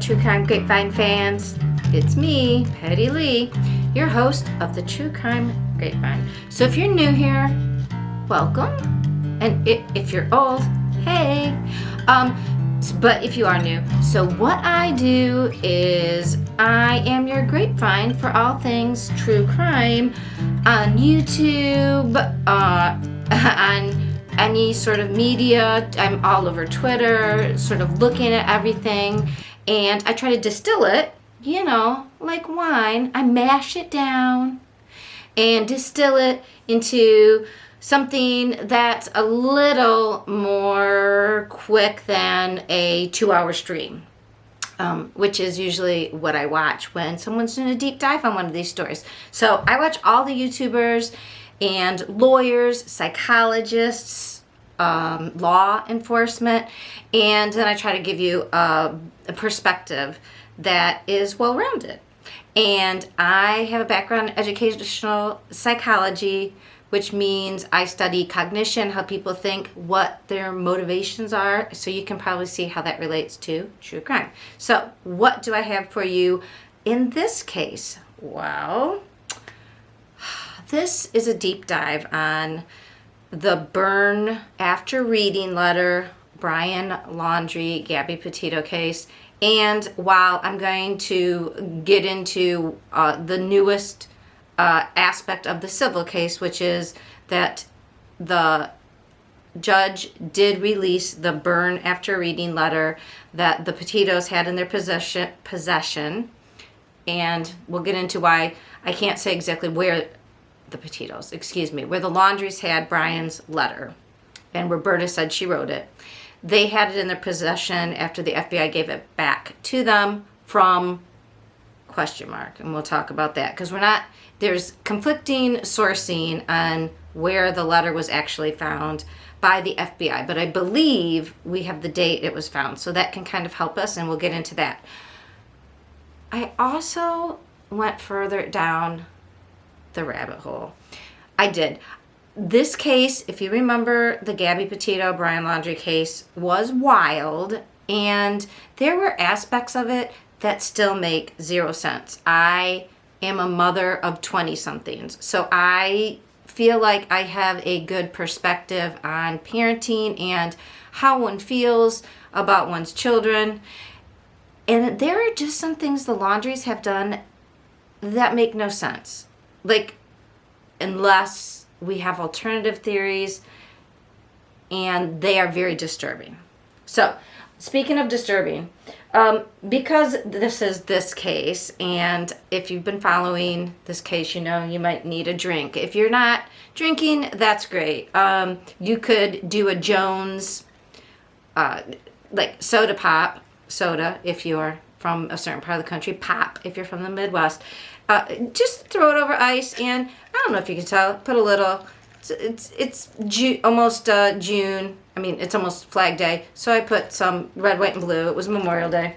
True Crime Grapevine fans? It's me, Patty Lee, your host of the True Crime Grapevine. So if you're new here, welcome. And if you're old, hey. But if you are new, so what I do is I am your grapevine for all things true crime on YouTube, on any sort of media. I'm all over Twitter, sort of looking at everything, and I try to distill it, like wine. I mash it down and distill it into something that's a little more quick than a 2-hour stream, which is usually what I watch when someone's doing a deep dive on one of these stories. So I watch all the YouTubers and lawyers, psychologists, law enforcement, and then I try to give you a perspective that is well-rounded. And I have a background in educational psychology, which means I study cognition, how people think, what their motivations are, so you can probably see how that relates to true crime. So what do I have for you in this case? Well, this is a deep dive on the burn after reading letter, Brian Laundrie, Gabby Petito case. And while I'm going to get into the newest aspect of the civil case, which is that the judge did release the burn after reading letter that the Petitos had in their possession, and we'll get into why I can't say exactly where the where the Laundries had Brian's letter, and Roberta said she wrote it. They had it in their possession after the FBI gave it back to them from ? And we'll talk about that because there's conflicting sourcing on where the letter was actually found by the FBI, but I believe we have the date it was found, so that can kind of help us, and we'll get into that. I also went further down the rabbit hole. I did. This case, if you remember, the Gabby Petito, Brian Laundrie case was wild, and there were aspects of it that still make zero sense. I am a mother of 20-somethings, so I feel like I have a good perspective on parenting and how one feels about one's children. And there are just some things the Laundries have done that make no sense. Like, unless we have alternative theories, and they are very disturbing. So, speaking of disturbing, because this is this case, and if you've been following this case, you might need a drink. If you're not drinking, that's great. You could do a Jones, like soda if you're from a certain part of the country, pop if you're from the Midwest. Just throw it over ice, and I don't know if you can tell, put a little, it's almost June. I mean, it's almost Flag Day, so I put some red, white, and blue. It was Memorial Day.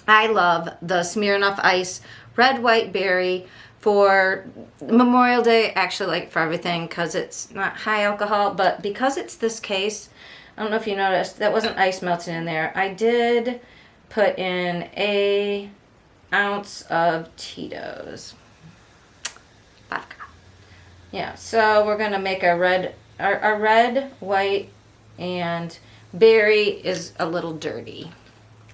I love the Smirnoff Ice red, white, berry for Memorial Day. Actually, like for everything, because it's not high alcohol, but because it's this case, I don't know if you noticed, that wasn't ice melting in there. I did put in a ounce of Tito's vodka. Yeah, so we're gonna make a red, white, and berry is a little dirty,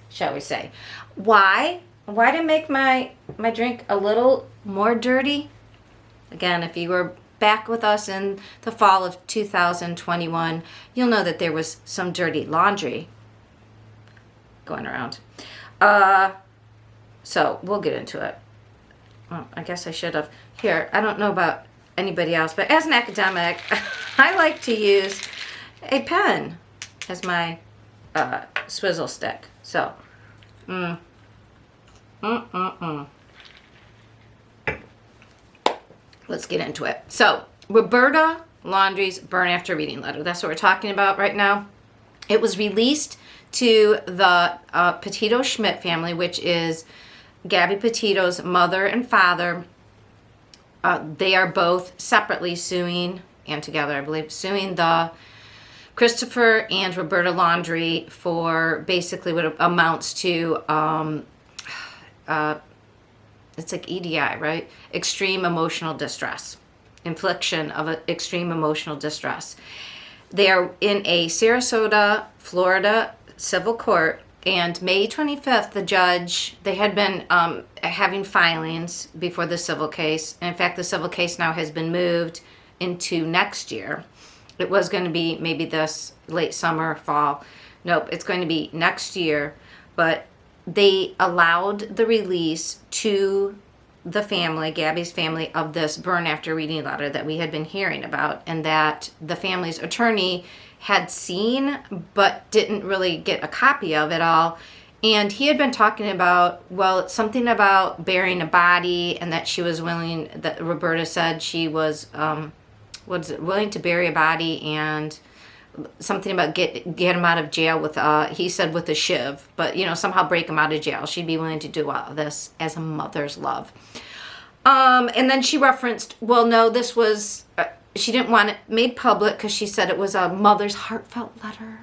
shall we say. Why to make my drink a little more dirty? Again, if you were back with us in the fall of 2021, you'll know that there was some dirty laundry going around. So we'll get into it. Well, I guess I should have. Here, I don't know about anybody else, but as an academic, I like to use a pen as my swizzle stick. So, let's get into it. So, Roberta Laundrie's burn after reading letter. That's what we're talking about right now. It was released to the Petito-Schmidt family, which is Gabby Petito's mother and father. They are both separately suing, and together, I believe, suing the Christopher and Roberta Laundrie for basically what amounts to it's like EDI, right? Extreme emotional distress. Infliction of extreme emotional distress. They are in a Sarasota, Florida civil court, and May 25th, the judge, they had been having filings before the civil case. And in fact, the civil case now has been moved into next year. It was going to be maybe this late summer, fall. Nope, it's going to be next year. But they allowed the release to the family, Gabby's family, of this burn after reading letter that we had been hearing about, and that the family's attorney had seen but didn't really get a copy of it all. And he had been talking about, well, something about burying a body, and that she was willing, that Roberta said she was willing to bury a body, and something about get him out of jail with he said with a shiv, but somehow break him out of jail. She'd be willing to do all this as a mother's love. And then she referenced, well, no, this was she didn't want it made public because she said it was a mother's heartfelt letter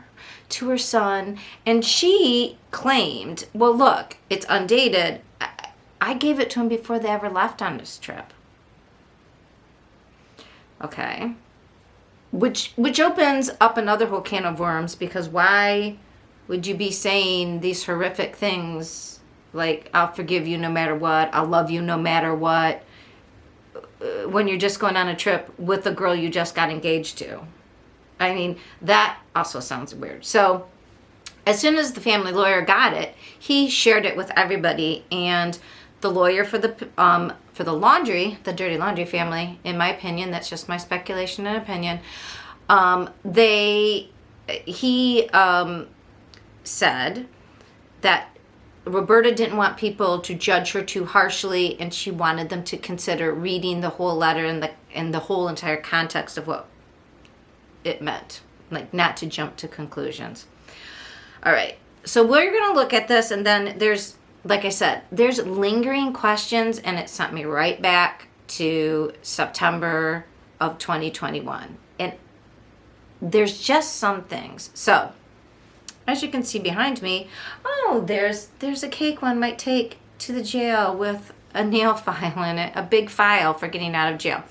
to her son, and she claimed, well, look, it's undated. I gave it to him before they ever left on this trip. Okay. Which opens up another whole can of worms, because why would you be saying these horrific things like, I'll forgive you no matter what, I'll love you no matter what, when you're just going on a trip with a girl you just got engaged to? I mean, that also sounds weird. So as soon as the family lawyer got it, he shared it with everybody, and the lawyer for the Laundrie, the Dirty Laundrie family, in my opinion, that's just my speculation and opinion, he said that Roberta didn't want people to judge her too harshly, and she wanted them to consider reading the whole letter and the whole entire context of what it meant, like not to jump to conclusions. All right, so we're going to look at this, and then there's, like I said, there's lingering questions, and it sent me right back to September of 2021. And there's just some things. So, as you can see behind me, oh, there's a cake one might take to the jail with a nail file in it, a big file for getting out of jail.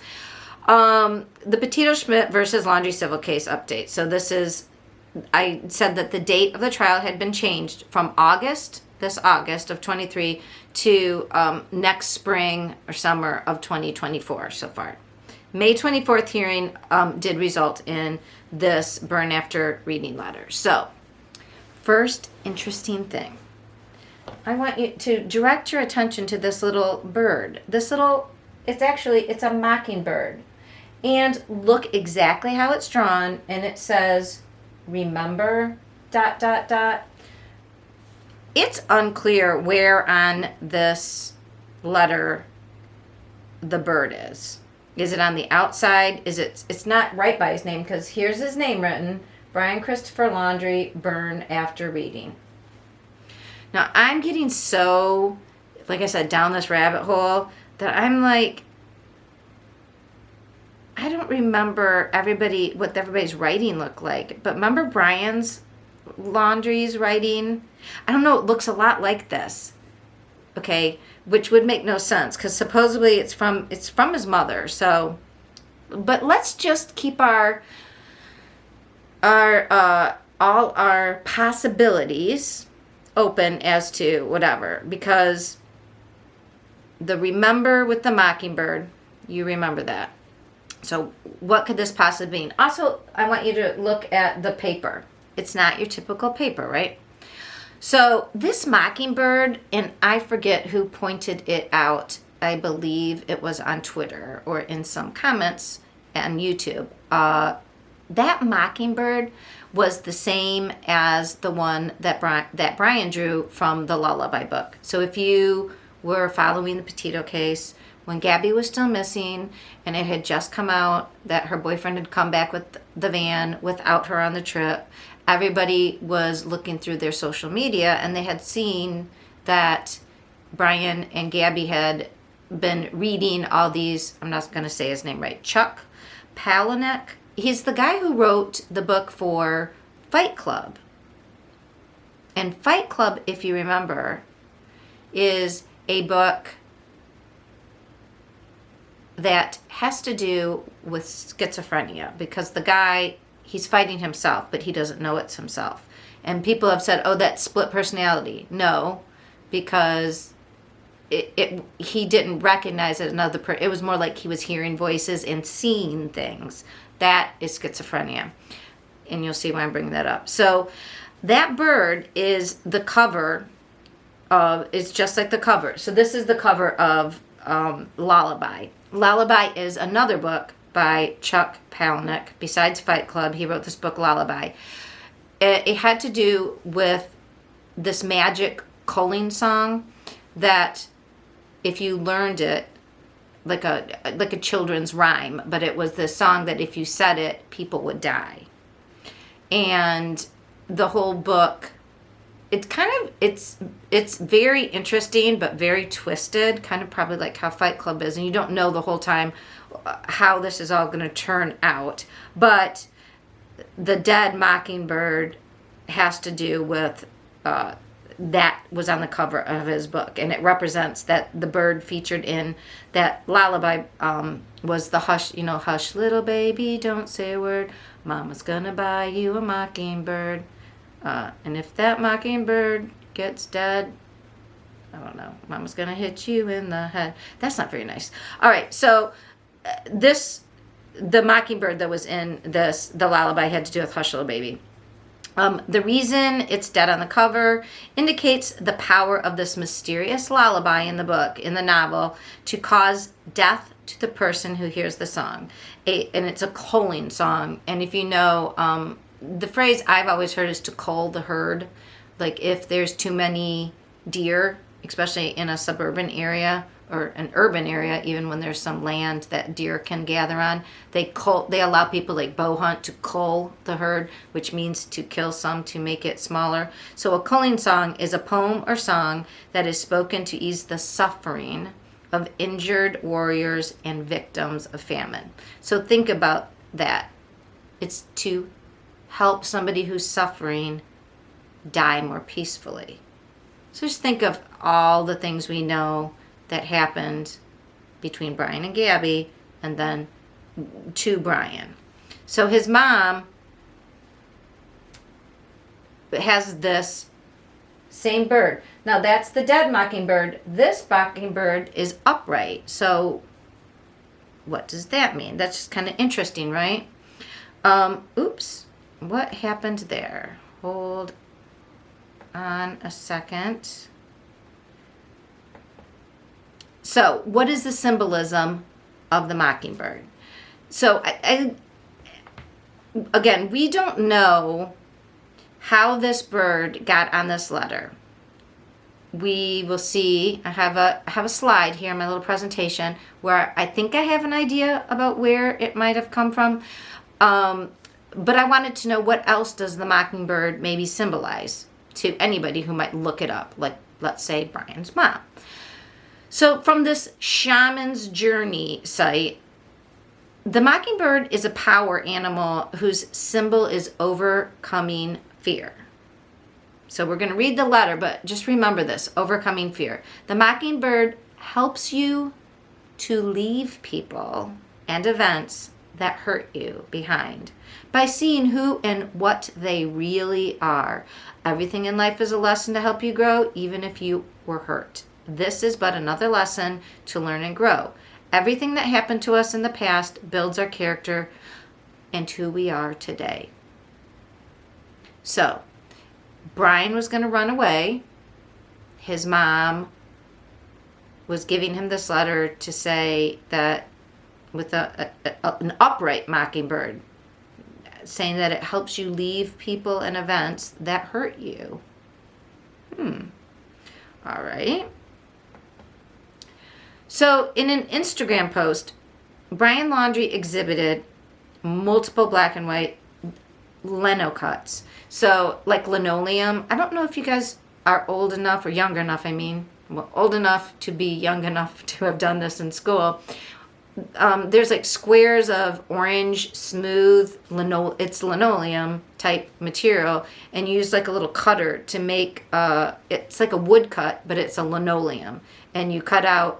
The Petito-Schmidt versus Laundrie civil case update. So this is, I said that the date of the trial had been changed from this August of 23 to next spring or summer of 2024 so far. May 24th hearing did result in this burn after reading letter. So, first interesting thing. I want you to direct your attention to this little bird. It's a mockingbird. And look exactly how it's drawn, and it says, remember, ... It's unclear where on this letter the bird is. Is it on the outside? It's not right by his name, because here's his name written, Brian Christopher Laundrie, burn after reading. Now, I'm getting so, like I said, down this rabbit hole that I'm like, I don't remember what everybody's writing looked like. But remember Brian's Laundrie's writing? I don't know, it looks a lot like this. Okay, which would make no sense, because supposedly it's from his mother. So, but let's just keep all our possibilities open as to whatever, because the remember with the mockingbird, you remember that. So what could this possibly mean? Also, I want you to look at the paper. It's not your typical paper, right? So this mockingbird, and I forget who pointed it out. I believe it was on Twitter or in some comments on YouTube. That mockingbird was the same as the one that Brian drew from the Lullaby book. So if you were following the Petito case, when Gabby was still missing and it had just come out that her boyfriend had come back with the van without her on the trip, everybody was looking through their social media, and they had seen that Brian and Gabby had been reading all these, I'm not going to say his name right, Chuck Palahniuk. He's the guy who wrote the book for Fight Club. And Fight Club, if you remember, is a book that has to do with schizophrenia, because the guy, he's fighting himself, but he doesn't know it's himself. And people have said, oh, that's split personality. No, because he didn't recognize it another it was more like he was hearing voices and seeing things. That is schizophrenia. And you'll see why I'm bringing that up. So that bird is the cover of, it's just like the cover. So this is the cover of Lullaby. Lullaby is another book by Chuck Palahniuk. Besides Fight Club, he wrote this book, Lullaby. It had to do with this magic calling song that if you learned it, like a children's rhyme, but it was this song that if you said it, people would die. And the whole book, it's very interesting, but very twisted, kind of probably like how Fight Club is, and you don't know the whole time how this is all going to turn out. But the dead mockingbird has to do with that was on the cover of his book, and it represents that the bird featured in that lullaby was the hush, hush little baby, don't say a word, mama's gonna buy you a mockingbird. And if that mockingbird gets dead, I don't know, mama's gonna hit you in the head. That's not very nice. All right, so the mockingbird that was in the lullaby had to do with Hush Little Baby. The reason it's dead on the cover indicates the power of this mysterious lullaby in the book, in the novel, to cause death to the person who hears the song. And it's a culling song. And if you know, the phrase I've always heard is to cull the herd. Like if there's too many deer, especially in a suburban area or an urban area, even when there's some land that deer can gather on, they allow people like bow hunt to cull the herd, which means to kill some to make it smaller. So a culling song is a poem or song that is spoken to ease the suffering of injured warriors and victims of famine. So think about that. It's to help somebody who's suffering die more peacefully. So just think of all the things we know that happened between Brian and Gabby and then to Brian. So his mom has this same bird. Now that's the dead mockingbird. This mockingbird is upright. So what does that mean? That's just kind of interesting, right? Oops. What happened there? Hold on a second. So, what is the symbolism of the mockingbird? So, again, we don't know how this bird got on this letter. We will see. I have a slide here in my little presentation where I think I have an idea about where it might have come from. But I wanted to know what else does the mockingbird maybe symbolize to anybody who might look it up, like let's say Brian's mom. So from this Shaman's Journey site, the mockingbird is a power animal whose symbol is overcoming fear. So we're going to read the letter, but just remember this, overcoming fear. The mockingbird helps you to leave people and events that hurt you behind by seeing who and what they really are. Everything in life is a lesson to help you grow, even if you were hurt. This is but another lesson to learn and grow. Everything that happened to us in the past builds our character and who we are today. So, Brian was going to run away. His mom was giving him this letter to say that with an upright mockingbird, saying that it helps you leave people and events that hurt you. All right. So in an Instagram post, Brian Laundrie exhibited multiple black and white lino cuts. So like linoleum. I don't know if you guys are old enough or younger enough, old enough to be young enough to have done this in school. There's like squares of orange, smooth, it's linoleum type material, and you use like a little cutter to make, it's like a wood cut, but it's a linoleum. and you cut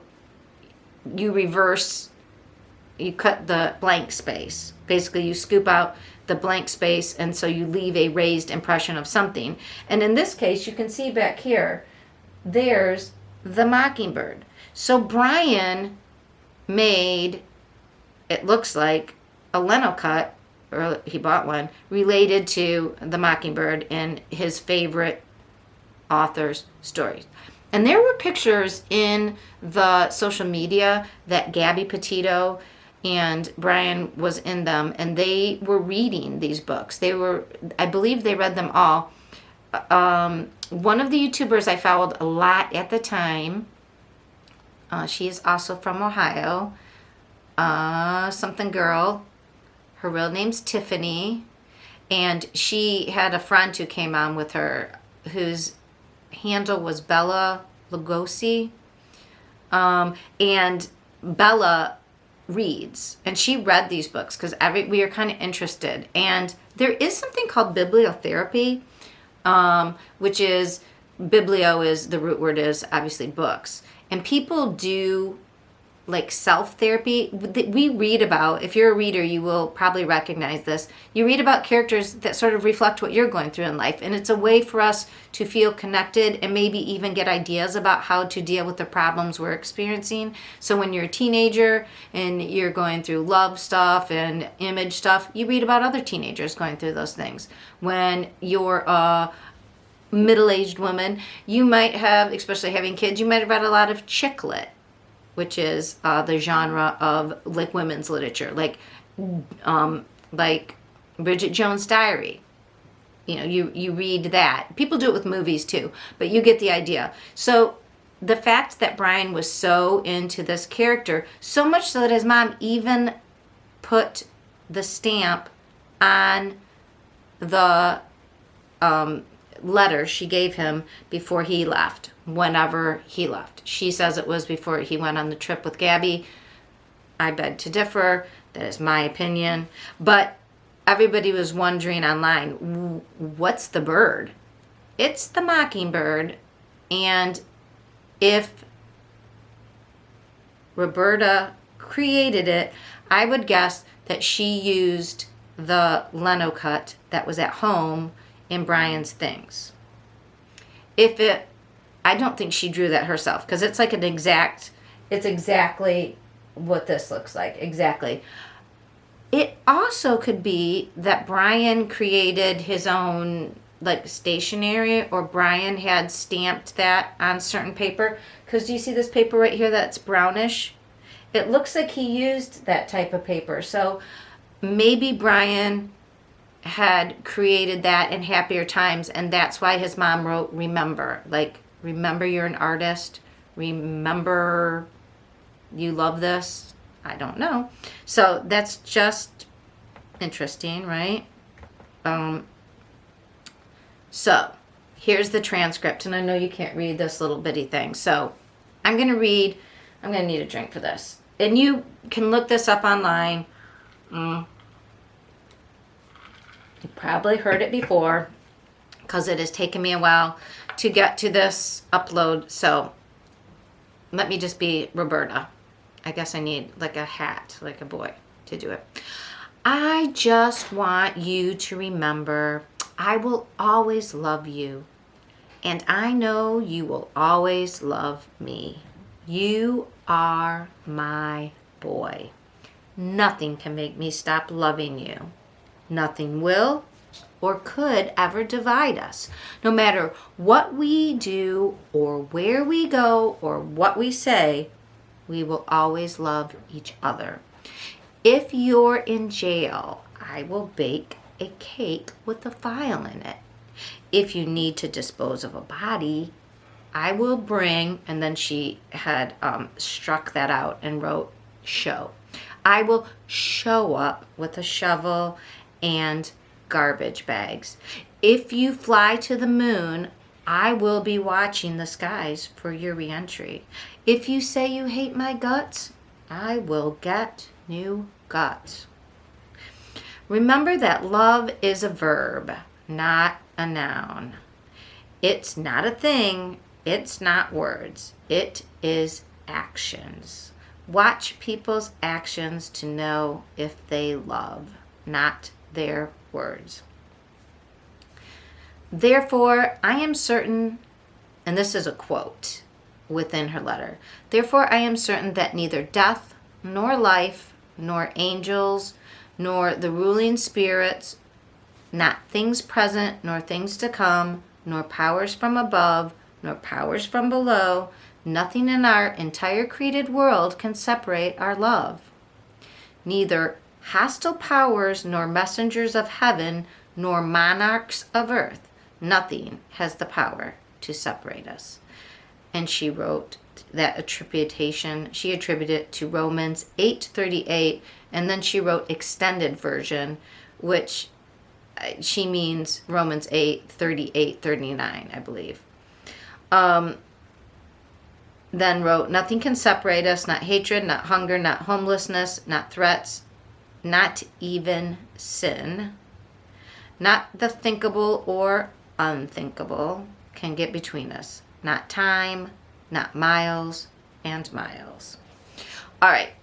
the blank space. Basically, you scoop out the blank space, and so you leave a raised impression of something. And in this case, you can see back here, there's the mockingbird. So Brian made, it looks like, a lino cut, or he bought one, related to the mockingbird in his favorite author's stories. And there were pictures in the social media that Gabby Petito and Brian was in them, and they were reading these books. I believe they read them all. One of the YouTubers I followed a lot at the time, she is also from Ohio, something girl. Her real name's Tiffany, and she had a friend who came on with her whose handle was Bella Lugosi, and Bella reads, and she read these books because we are kind of interested. And there is something called bibliotherapy, which is, biblio is, the root word is obviously books, and people do like self-therapy. We read about, if you're a reader, you will probably recognize this. You read about characters that sort of reflect what you're going through in life, and it's a way for us to feel connected and maybe even get ideas about how to deal with the problems we're experiencing. So when you're a teenager and you're going through love stuff and image stuff, you read about other teenagers going through those things. When you're a middle-aged woman, you might have, especially having kids, you might have read a lot of chick lit, which is the genre of like women's literature, like Bridget Jones' Diary. You know, you read that. People do it with movies too, but you get the idea. So the fact that Brian was so into this character, so much so that his mom even put the stamp on the letter she gave him before he left, whenever he left. She says it was before he went on the trip with Gabby. I beg to differ. That is my opinion. But everybody was wondering online, what's the bird? It's the mockingbird. And if Roberta created it, I would guess that she used the lino cut that was at home in Brian's things. I don't think she drew that herself, because it's like it's exactly what this looks like, exactly. It also could be that Brian created his own like stationery, or Brian had stamped that on certain paper, because do you see this paper right here that's brownish? It looks like he used that type of paper. So maybe Brian had created that in happier times, and that's why his mom wrote remember, like remember you're an artist, remember you love this. I don't know. So that's just interesting, right? So here's the transcript, and I know you can't read this little bitty thing, so I'm going to need a drink for this. And you can look this up online. You probably heard it before, because it has taken me a while to get to this upload. So let me just be Roberta. I guess I need like a hat, like a boy, to do it. I just want you to remember I will always love you, and I know you will always love me. You are my boy. Nothing can make me stop loving you. Nothing will or could ever divide us. No matter what we do or where we go or what we say, we will always love each other. If you're in jail, I will bake a cake with a file in it. If you need to dispose of a body, I will bring, and then she had struck that out and wrote show. I will show up with a shovel and garbage bags. If you fly to the moon, I will be watching the skies for your reentry. If you say you hate my guts, I will get new guts. Remember that love is a verb, not a noun. It's not a thing, It's not words. It is actions. Watch people's actions to know if they love, not their words. Therefore, I am certain, and this is a quote within her letter, therefore I am certain that neither death, nor life, nor angels, nor the ruling spirits, not things present, nor things to come, nor powers from above, nor powers from below, nothing in our entire created world can separate our love. Neither hostile powers, nor messengers of heaven, nor monarchs of earth, nothing has the power to separate us. And she wrote that attribution, she attributed it to Romans 8:38, and then she wrote extended version, which she means Romans 8:38-39, I believe. Then wrote, nothing can separate us, not hatred, not hunger, not homelessness, not threats, not even sin, not the thinkable or unthinkable can get between us, not time, not miles and miles. All right.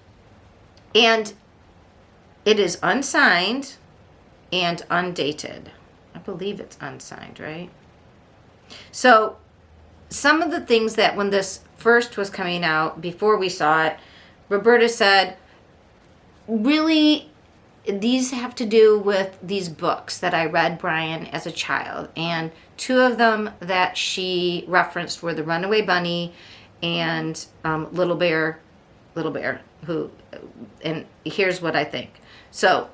And it is unsigned and undated. I believe it's unsigned, right? So some of the things that when this first was coming out, before we saw it, Roberta said, really, these have to do with these books that I read, Brian, as a child. And two of them that she referenced were The Runaway Bunny and Little Bear, who, and here's what I think. So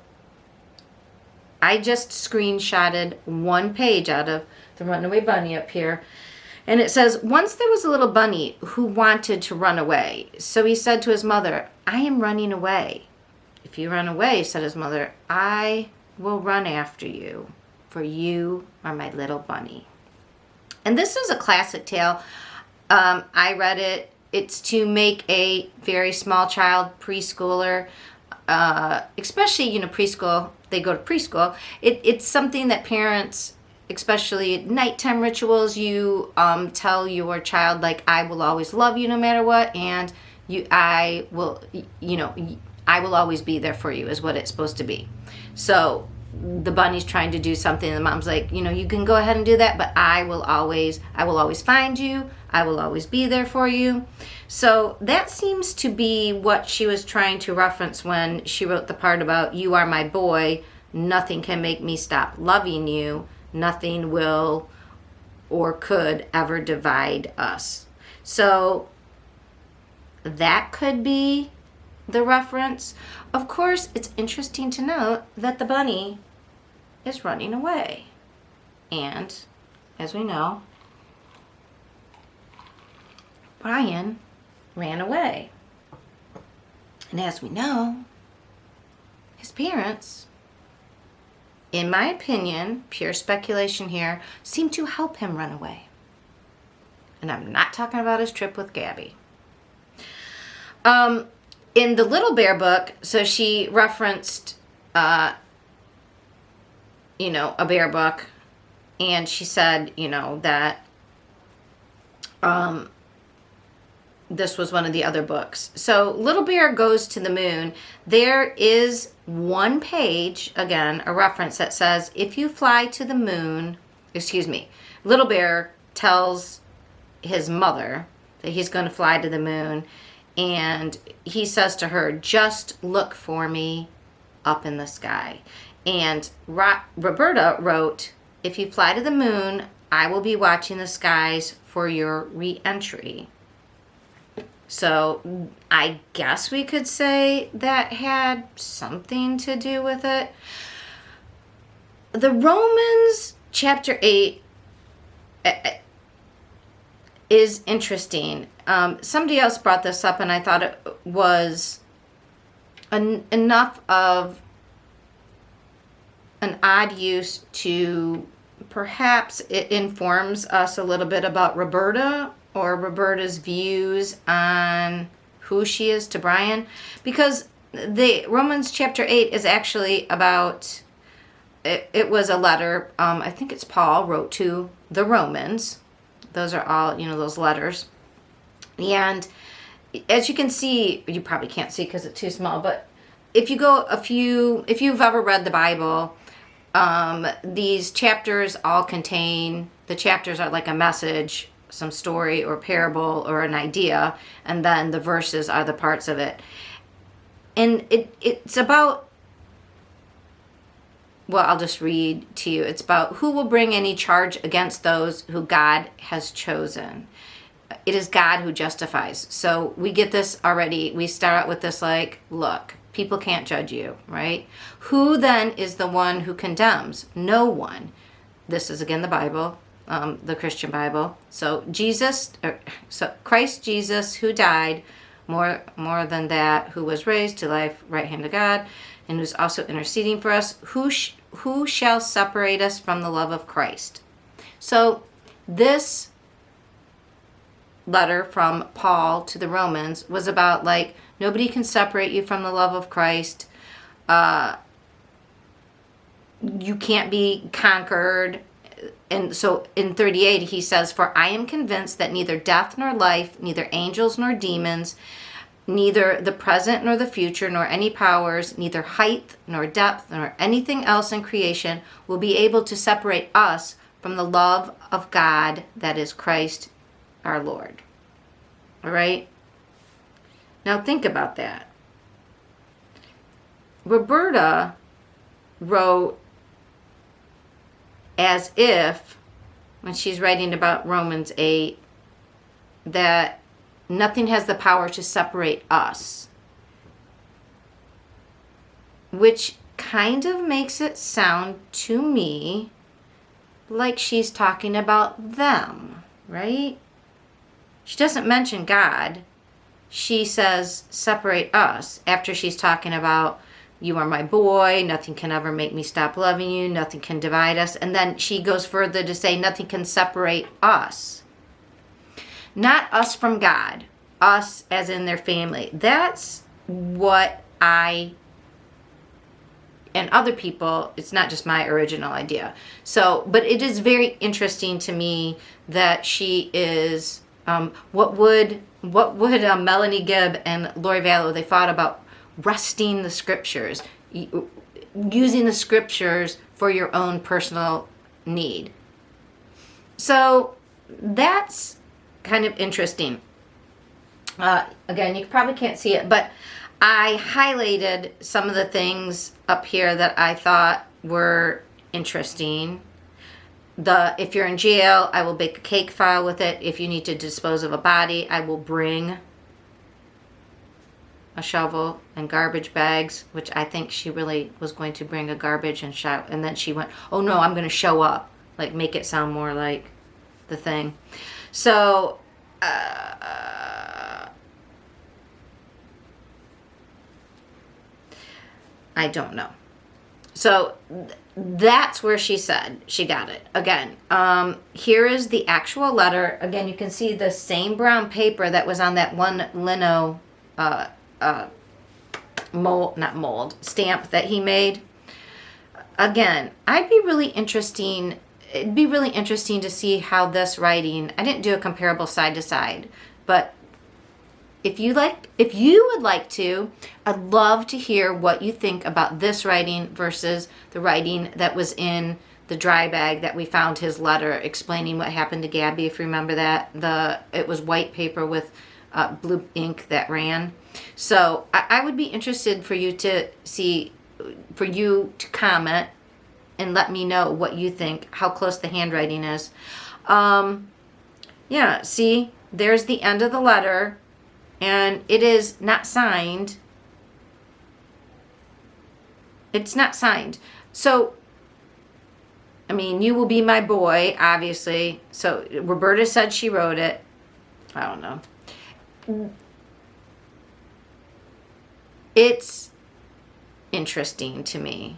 I just screenshotted one page out of The Runaway Bunny up here. And it says, once there was a little bunny who wanted to run away. So he said to his mother, I am running away. If you run away, said his mother, I will run after you, for you are my little bunny. And this is a classic tale. I read it. It's to make a very small child, preschooler, especially, preschool, they go to preschool. It's something that parents, especially nighttime rituals, you tell your child, like, I will always love you no matter what, and I will always be there for you, is what it's supposed to be. So the bunny's trying to do something, and the mom's like, you can go ahead and do that, but I will always find you. I will always be there for you. So that seems to be what she was trying to reference when she wrote the part about, you are my boy, nothing can make me stop loving you, nothing will or could ever divide us. So that could be the reference. Of course, it's interesting to note that the bunny is running away. And as we know, Brian ran away. And as we know, his parents, in my opinion, pure speculation here, seem to help him run away. And I'm not talking about his trip with Gabby. In the Little Bear book, so she referenced, a bear book, and she said, that this was one of the other books. So Little Bear Goes to the Moon. There is one page, again, a reference that says, if you fly to the moon, Little Bear tells his mother that he's going to fly to the moon, and he says to her, just look for me up in the sky. And Roberta wrote, if you fly to the moon, I will be watching the skies for your re-entry. So I guess we could say that had something to do with it. The Romans chapter 8 is interesting. Somebody else brought this up, and I thought it was enough of an odd use to perhaps it informs us a little bit about Roberta, or Roberta's views on who she is to Brian, because the Romans chapter 8 is actually about, it was a letter, I think it's Paul wrote to the Romans, Those are all, those letters. And as you can see, you probably can't see because it's too small, but if you've ever read the Bible, these chapters all contain, the chapters are like a message, some story or parable or an idea, and then the verses are the parts of it. And it's about, well, I'll just read to you. It's about who will bring any charge against those who God has chosen. It is God who justifies. So we get this already. We start out with this like, look, people can't judge you, right? Who then is the one who condemns? No one. This is again the Bible, the Christian Bible. So Christ Jesus, who died, more than that, who was raised to life, right hand of God, and who's also interceding for us. Who shall separate us from the love of Christ? So this letter from Paul to the Romans was about like, nobody can separate you from the love of Christ. You can't be conquered. And so in 38 he says, for I am convinced that neither death nor life, neither angels nor demons, neither the present nor the future, nor any powers, neither height nor depth, nor anything else in creation will be able to separate us from the love of God that is Christ our Lord. All right? Now think about that. Roberta wrote as if, when she's writing about Romans 8, that nothing has the power to separate us. Which kind of makes it sound to me like she's talking about them, right? She doesn't mention God. She says, separate us, after she's talking about, you are my boy, nothing can ever make me stop loving you, nothing can divide us. And then she goes further to say, nothing can separate us. Not us from God, us as in their family. That's what I and other people, it's not just my original idea. So, but it is very interesting to me that she is, what would Melanie Gibb and Lori Vallow, they thought about wresting the scriptures, using the scriptures for your own personal need. So that's kind of interesting. Again, you probably can't see it, but I highlighted some of the things up here that I thought were interesting. If you're in jail, I will bake a cake file with it. If you need to dispose of a body, I will bring a shovel and garbage bags, which I think she really was going to bring a garbage and shout, and then she went, oh no, I'm going to show up, like make it sound more like the thing. So I don't know. So that's where she said she got it. Again, here is the actual letter. Again, you can see the same brown paper that was on that one lino stamp that he made. Again, it'd be really interesting to see how this writing, I didn't do a comparable side to side, but if you would like to, I'd love to hear what you think about this writing versus the writing that was in the dry bag that we found his letter explaining what happened to Gabby, if you remember that. It was white paper with blue ink that ran. So I would be interested for you to comment and let me know what you think, how close the handwriting is. Yeah, see, there's the end of the letter. And it is not signed. It's not signed. So, I mean, you will be my boy, obviously. So, Roberta said she wrote it. I don't know. It's interesting to me.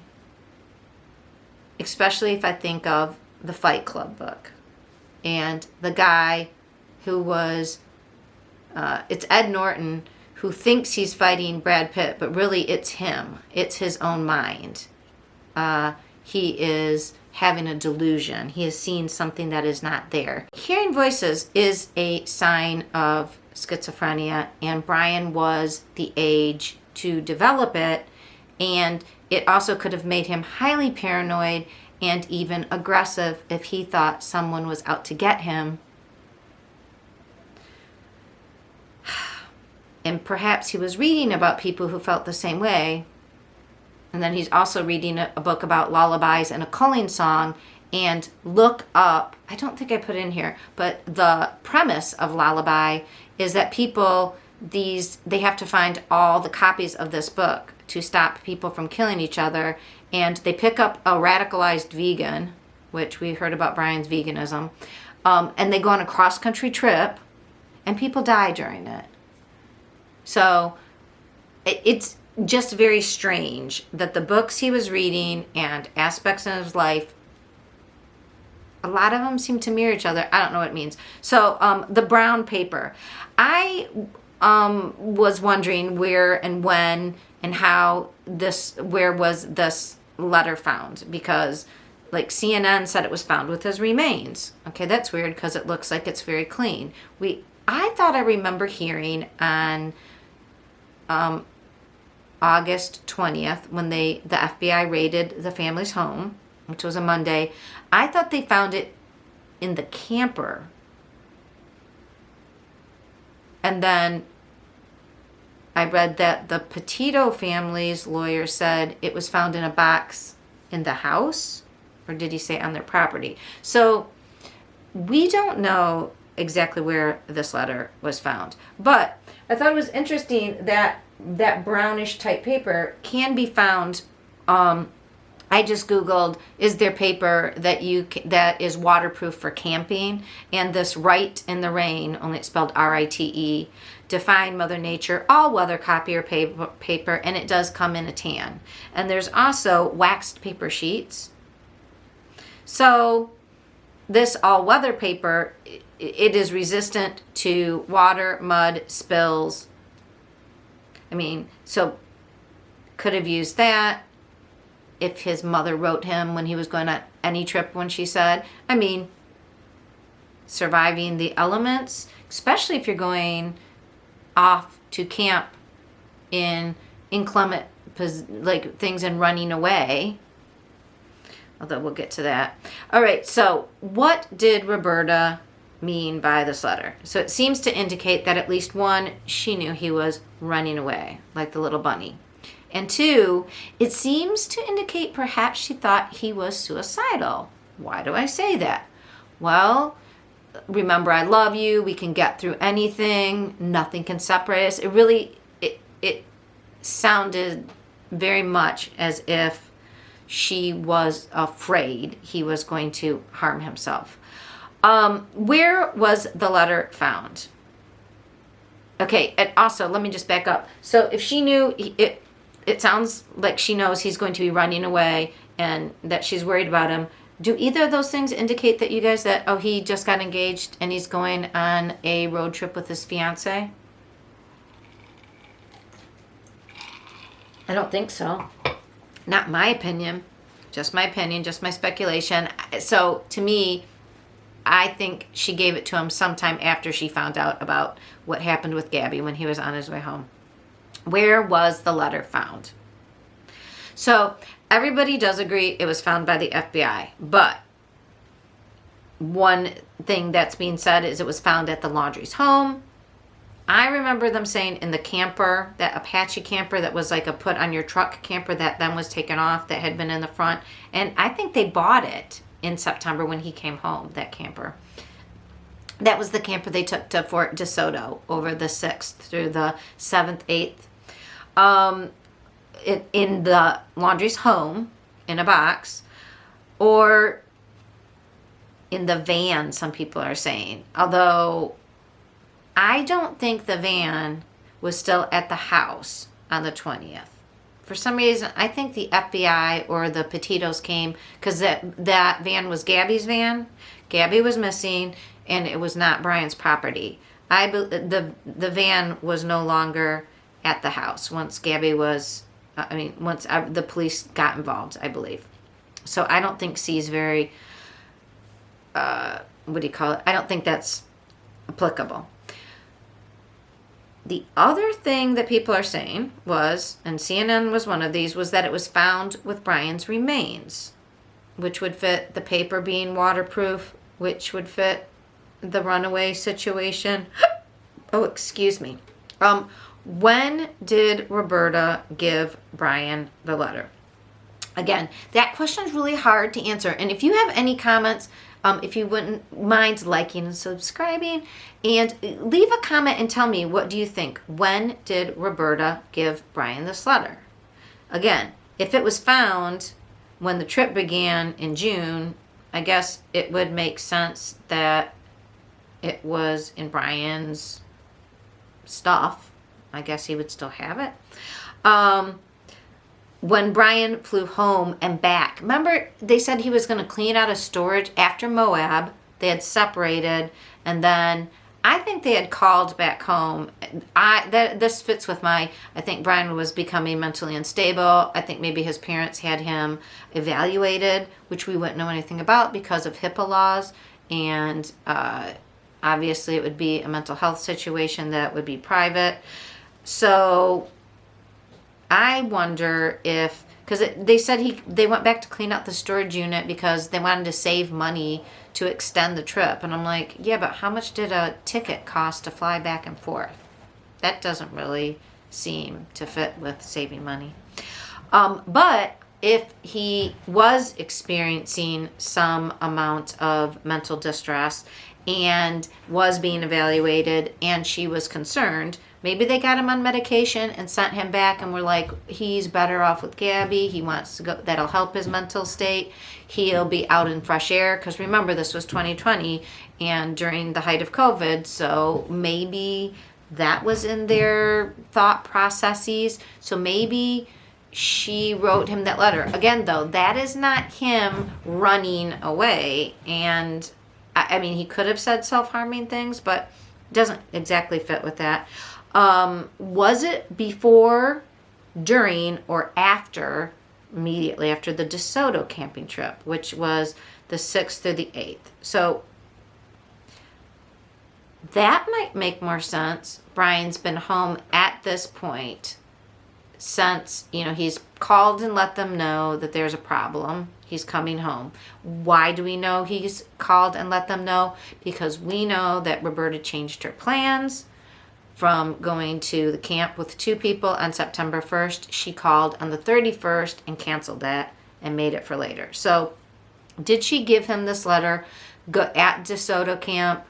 Especially if I think of the Fight Club book. And the guy who was... it's Ed Norton who thinks he's fighting Brad Pitt, but really it's him. It's his own mind. He is having a delusion. He has seen something that is not there. Hearing voices is a sign of schizophrenia, and Brian was the age to develop it, and it also could have made him highly paranoid and even aggressive if he thought someone was out to get him. And perhaps he was reading about people who felt the same way. And then he's also reading a book about lullabies and a culling song. And look up, I don't think I put in here, but the premise of lullaby is that people, they have to find all the copies of this book to stop people from killing each other. And they pick up a radicalized vegan, which we heard about Brian's veganism, and they go on a cross-country trip, and people die during it. So it's just very strange that the books he was reading and aspects in his life, a lot of them seem to mirror each other. I don't know what it means. So the brown paper. I was wondering where and when and how where was this letter found, because like CNN said it was found with his remains. Okay, that's weird because it looks like it's very clean. I thought I remember hearing on August 20th when the FBI raided the family's home, which was a Monday. I thought they found it in the camper. And then I read that the Petito family's lawyer said it was found in a box in the house, or did he say on their property? So we don't know exactly where this letter was found. But I thought it was interesting that that brownish type paper can be found. I just Googled, is there paper that is waterproof for camping? And this Write in the Rain, only it's spelled R-I-T-E, Define Mother Nature, all weather copier paper, and it does come in a tan. And there's also waxed paper sheets. So this all weather paper, it is resistant to water, mud, spills. I mean, so could have used that if his mother wrote him when he was going on any trip when she said, I mean, surviving the elements, especially if you're going off to camp in inclement, like things and running away. Although we'll get to that. All right, so what did Roberta mean by this letter? So it seems to indicate that at least one, she knew he was running away, like the little bunny. And two, it seems to indicate perhaps she thought he was suicidal. Why do I say that? Well, remember, I love you. We can get through anything. Nothing can separate us. It really, it sounded very much as if she was afraid he was going to harm himself. Where was the letter found? Okay, and also, let me just back up. So if she knew, it sounds like she knows he's going to be running away and that she's worried about him. Do either of those things indicate that you guys that, oh, he just got engaged and he's going on a road trip with his fiance? I don't think so. Not my opinion. Just my opinion, just my speculation. So to me, I think she gave it to him sometime after she found out about what happened with Gabby when he was on his way home. Where was the letter found? So everybody does agree it was found by the FBI, but one thing that's being said is it was found at the Laundries' home. I remember them saying in the camper, that Apache camper that was like a put on your truck camper that then was taken off, that had been in the front. And I think they bought it in September when he came home, that camper. That was the camper they took to Fort DeSoto over the 6th through the 7th, 8th. In the Laundries' home, in a box, or in the van, some people are saying. Although, I don't think the van was still at the house on the 20th. For some reason, I think the FBI or the Petitos came, because that van was Gabby's van. Gabby was missing, and it was not Brian's property. The van was no longer at the house once Gabby was, once the police got involved, I believe. So I don't think C is very, what do you call it? I don't think that's applicable. The other thing that people are saying was, and CNN was one of these, was that it was found with Brian's remains, which would fit the paper being waterproof, which would fit the runaway situation. Oh, excuse me. When did Roberta give Brian the letter? Again, that question is really hard to answer. And if you have any comments, if you wouldn't mind liking and subscribing, and leave a comment and tell me, what do you think? When did Roberta give Brian this letter? Again, if it was found when the trip began in June, I guess it would make sense that it was in Brian's stuff. I guess he would still have it. When Brian flew home and back, remember they said he was going to clean out his storage after Moab. They had separated, and then I think they had called back home. This fits with I think Brian was becoming mentally unstable. I think maybe his parents had him evaluated, which we wouldn't know anything about because of HIPAA laws, and obviously it would be a mental health situation that would be private. So I wonder if, because they said they went back to clean out the storage unit because they wanted to save money to extend the trip. And I'm like, yeah, but how much did a ticket cost to fly back and forth? That doesn't really seem to fit with saving money. But if he was experiencing some amount of mental distress and was being evaluated and she was concerned, maybe they got him on medication and sent him back and were like, he's better off with Gabby. He wants to go. That'll help his mental state. He'll be out in fresh air. Because remember, this was 2020 and during the height of COVID. So maybe that was in their thought processes. So maybe she wrote him that letter. Again, though, that is not him running away. And I mean, he could have said self-harming things, but doesn't exactly fit with that. Was it before, during, or after, immediately after the DeSoto camping trip, which was the 6th through the 8th? So that might make more sense. Brian's been home at this point since, he's called and let them know that there's a problem. He's coming home. Why do we know he's called and let them know? Because we know that Roberta changed her plans from going to the camp with 2 people on September 1st. She called on the 31st and canceled that and made it for later. So did she give him this letter at DeSoto camp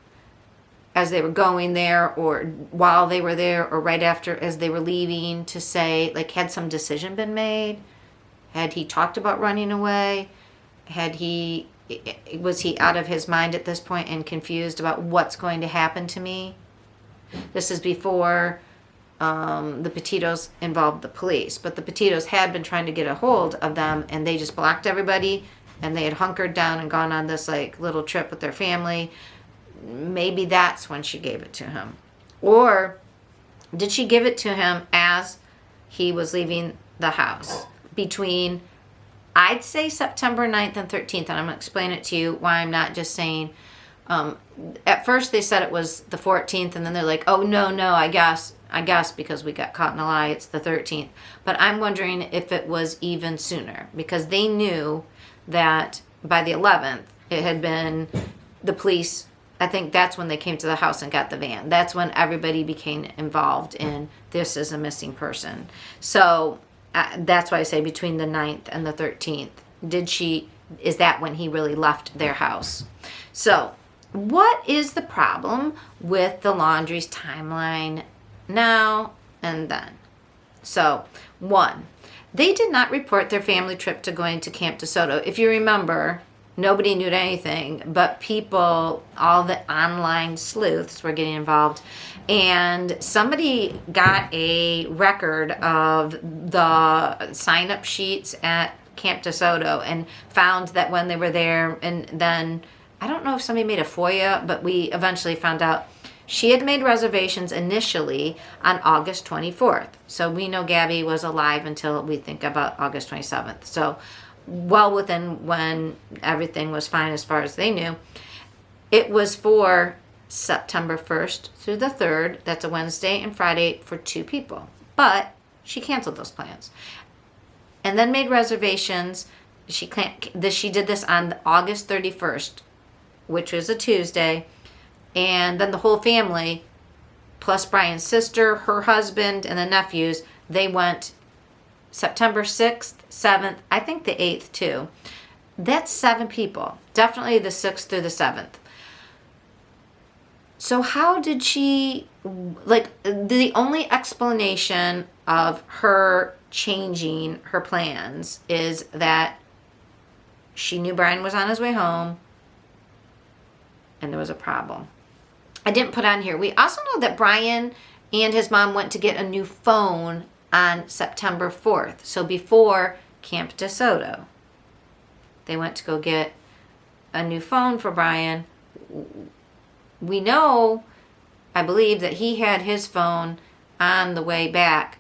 as they were going there, or while they were there, or right after as they were leaving, to say, like, had some decision been made? Had he talked about running away? Was he out of his mind at this point and confused about what's going to happen to me? This is before the Petitos involved the police. But the Petitos had been trying to get a hold of them, and they just blocked everybody, and they had hunkered down and gone on this little trip with their family. Maybe that's when she gave it to him. Or did she give it to him as he was leaving the house? Between, I'd say, September 9th and 13th, and I'm going to explain it to you why I'm not just saying, at first they said it was the 14th, and then they're like, oh, no, I guess because we got caught in a lie, it's the 13th. But I'm wondering if it was even sooner, because they knew that by the 11th, it had been the police. I think that's when they came to the house and got the van. That's when everybody became involved in this is a missing person. So that's why I say between the 9th and the 13th. Is that when he really left their house? So what is the problem with the Laundries timeline now and then? So 1, they did not report their family trip to going to Camp DeSoto. If you remember, nobody knew anything, but people, all the online sleuths were getting involved. And somebody got a record of the sign-up sheets at Camp DeSoto and found that when they were there, and then, I don't know if somebody made a FOIA, but we eventually found out she had made reservations initially on August 24th. So we know Gabby was alive until we think about August 27th. So well within when everything was fine as far as they knew. It was for September 1st through the 3rd. That's a Wednesday and Friday for 2 people. But she canceled those plans and then made reservations. She did this on August 31st, which was a Tuesday. And then the whole family, plus Brian's sister, her husband, and the nephews, they went September 6th, 7th, I think the 8th too. That's 7 people. Definitely the 6th through the 7th. So how did she, the only explanation of her changing her plans is that she knew Brian was on his way home and there was a problem. I didn't put on here. We also know that Brian and his mom went to get a new phone on September 4th. So before Camp DeSoto, they went to go get a new phone for Brian. We know, I believe, that he had his phone on the way back.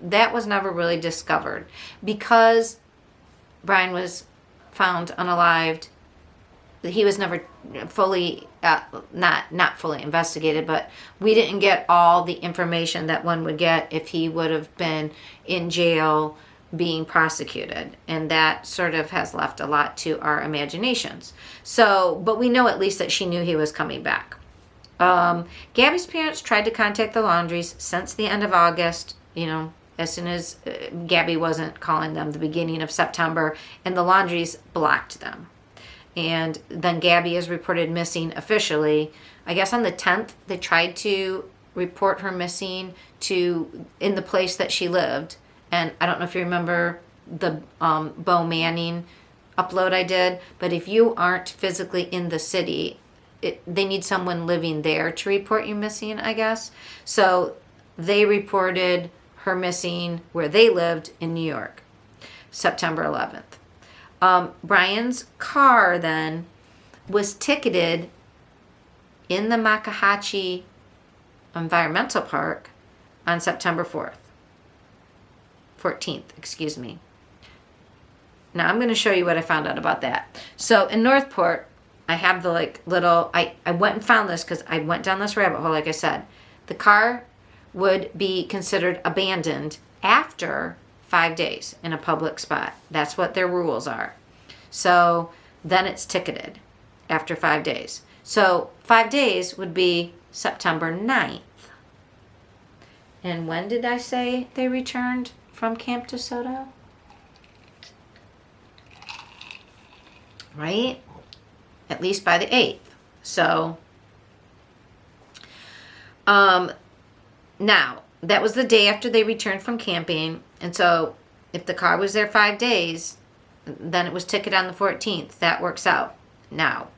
That was never really discovered because Brian was found unalived. He was never fully, not fully investigated, but we didn't get all the information that one would get if he would have been in jail being prosecuted. And that sort of has left a lot to our imaginations. So, but we know at least that she knew he was coming back. Gabby's parents tried to contact the Laundries since the end of August, as soon as Gabby wasn't calling them, the beginning of September, and the Laundries blocked them. And then Gabby is reported missing officially. I guess on the 10th, they tried to report her missing in the place that she lived. And I don't know if you remember the Bo Manning upload I did, but if you aren't physically in the city, they need someone living there to report you missing, I guess. So they reported her missing where they lived in New York, September 11th. Brian's car then was ticketed in the Makahatchee Environmental Park on September 14th, excuse me. Now I'm going to show you what I found out about that. So in Northport, I have the I went and found this because I went down this rabbit hole, like I said. The car would be considered abandoned after 5 days in a public spot. That's what their rules are. So then it's ticketed after 5 days. So 5 days would be September 9th. And when did I say they returned from Camp DeSoto? Right? At least by the 8th. So, now, that was the day after they returned from camping. And so, if the car was there 5 days, then it was ticketed on the 14th. That works out. Now,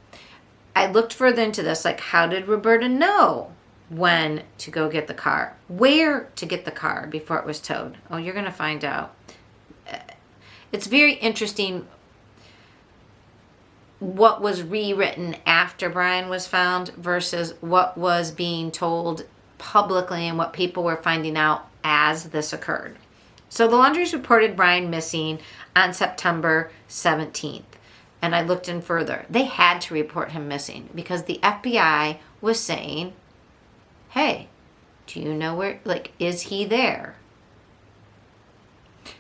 I looked further into this. How did Roberta know when to go get the car? Where to get the car before it was towed? Oh, you're going to find out. It's very interesting what was rewritten after Brian was found versus what was being told publicly and what people were finding out as this occurred. So the Laundries reported Brian missing on September 17th. And I looked in further. They had to report him missing because the FBI was saying, hey, do you know where, is he there?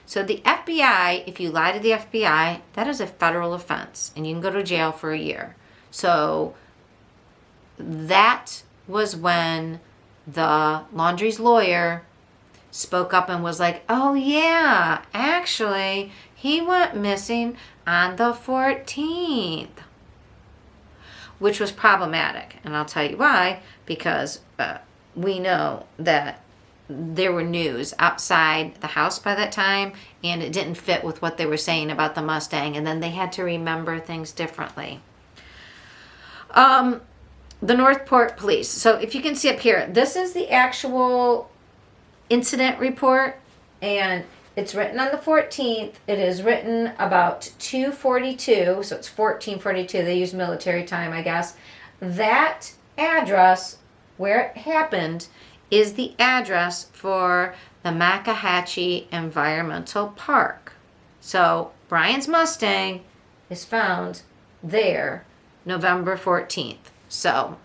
So the FBI, if you lie to the FBI, that is a federal offense and you can go to jail for a year. So that was when the Laundrie's lawyer spoke up and was like, oh yeah, actually, he went missing on the 14th, which was problematic. And I'll tell you why, because we know that there were news outside the house by that time, and it didn't fit with what they were saying about the Mustang, and then they had to remember things differently. The Northport Police. So if you can see up here, this is the actual incident report, and it's written on the 14th. It is written about 2:42, so it's 14:42. They use military time, I guess. That address where it happened is the address for the Makahatchee Environmental Park. So Brian's Mustang is found there November 14th. So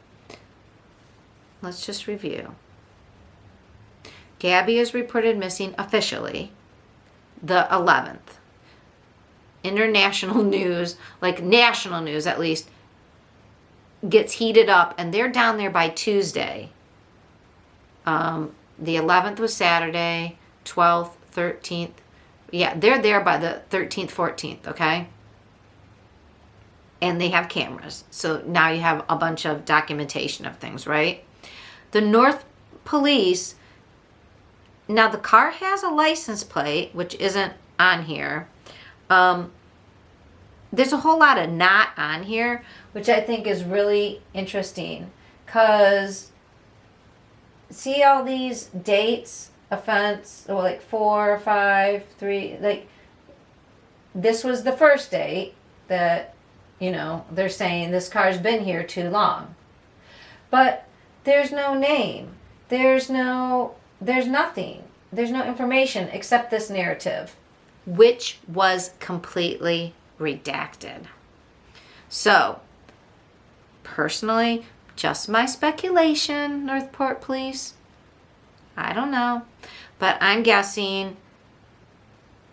let's just review. Gabby is reported missing officially the 11th. International news, like national news at least, gets heated up, and they're down there by Tuesday. The 11th was Saturday, 12th, 13th. Yeah, they're there by the 13th, 14th, okay? And they have cameras. So now you have a bunch of documentation of things, right? The North Police, now the car has a license plate, which isn't on here. There's a whole lot of not on here, which I think is really interesting. Because see all these dates, offense, or like 4, 5, 3, like this was the first date that, you know, they're saying this car's been here too long. But there's no name. There's nothing. There's no information except this narrative, which was completely redacted. So, personally, just my speculation, Northport Police. I don't know. But I'm guessing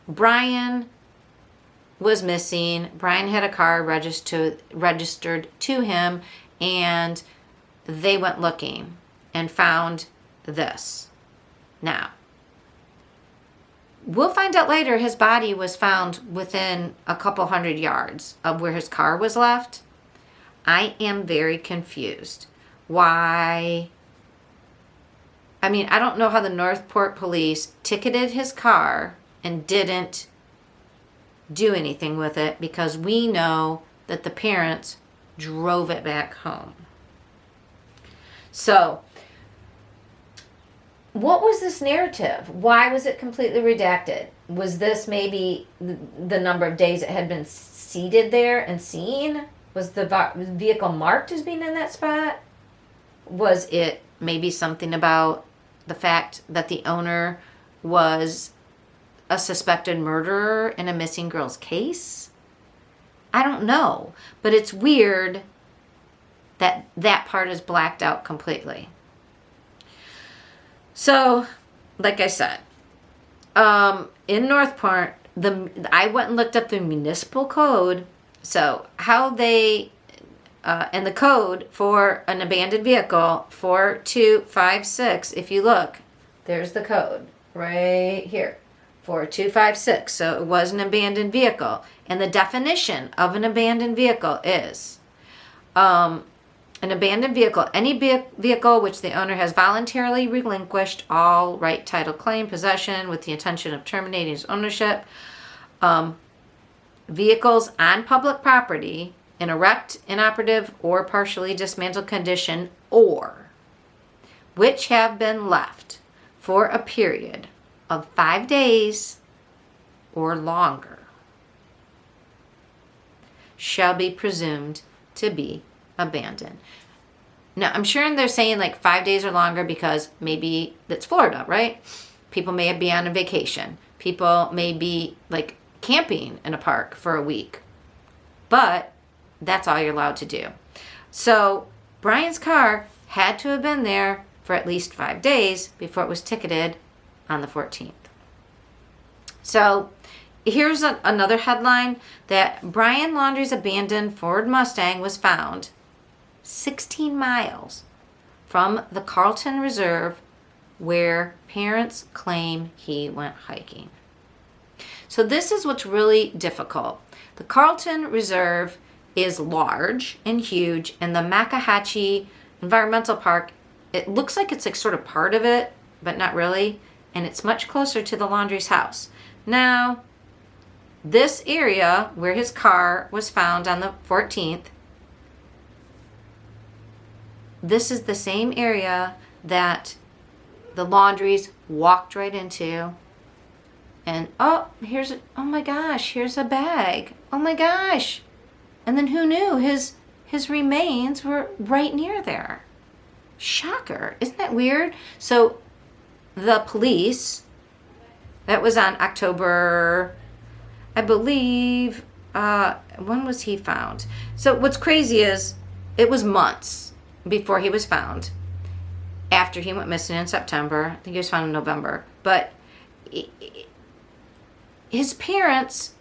Brian was missing. Brian had a car registered to him, and they went looking and found this. Now, we'll find out later his body was found within a couple hundred yards of where his car was left. I am very confused. Why? I mean, I don't know how the Northport Police ticketed his car and didn't do anything with it, because we know that the parents drove it back home. So, what was this narrative? Why was it completely redacted? Was this maybe the number of days it had been seated there and seen? Was the vehicle marked as being in that spot? Was it maybe something about the fact that the owner was a suspected murderer in a missing girl's case? I don't know, but it's weird that that part is blacked out completely. So, like I said, in Northport, I went and looked up the municipal code. So, how they, and the code for an abandoned vehicle, 4256, if you look, there's the code right here, 4256. So, it was an abandoned vehicle. And the definition of an abandoned vehicle is, an abandoned vehicle, any vehicle which the owner has voluntarily relinquished all right, title, claim, possession with the intention of terminating his ownership. Vehicles on public property in erect, inoperative, or partially dismantled condition, or which have been left for a period of 5 days or longer shall be presumed to be abandoned. Now, I'm sure they're saying like 5 days or longer because maybe that's Florida, right? People may be on a vacation. People may be like camping in a park for a week. But that's all you're allowed to do. So Brian's car had to have been there for at least 5 days before it was ticketed on the 14th. So here's another headline that Brian Laundrie's abandoned Ford Mustang was found 16 miles from the Carlton Reserve where parents claim he went hiking. So this is what's really difficult. The Carlton Reserve is large and huge, and the Makahatchee Environmental Park, it looks like it's like sort of part of it, but not really, and it's much closer to the Laundrie's house. Now, this area where his car was found on the 14th, this is the same area that the Laundries walked right into. And oh my gosh, here's a bag. Oh my gosh. And then who knew his remains were right near there. Shocker. Isn't that weird? So the police, that was on October I believe, when was he found? So what's crazy is it was months before he was found. After he went missing in September. I think he was found in November. But his parents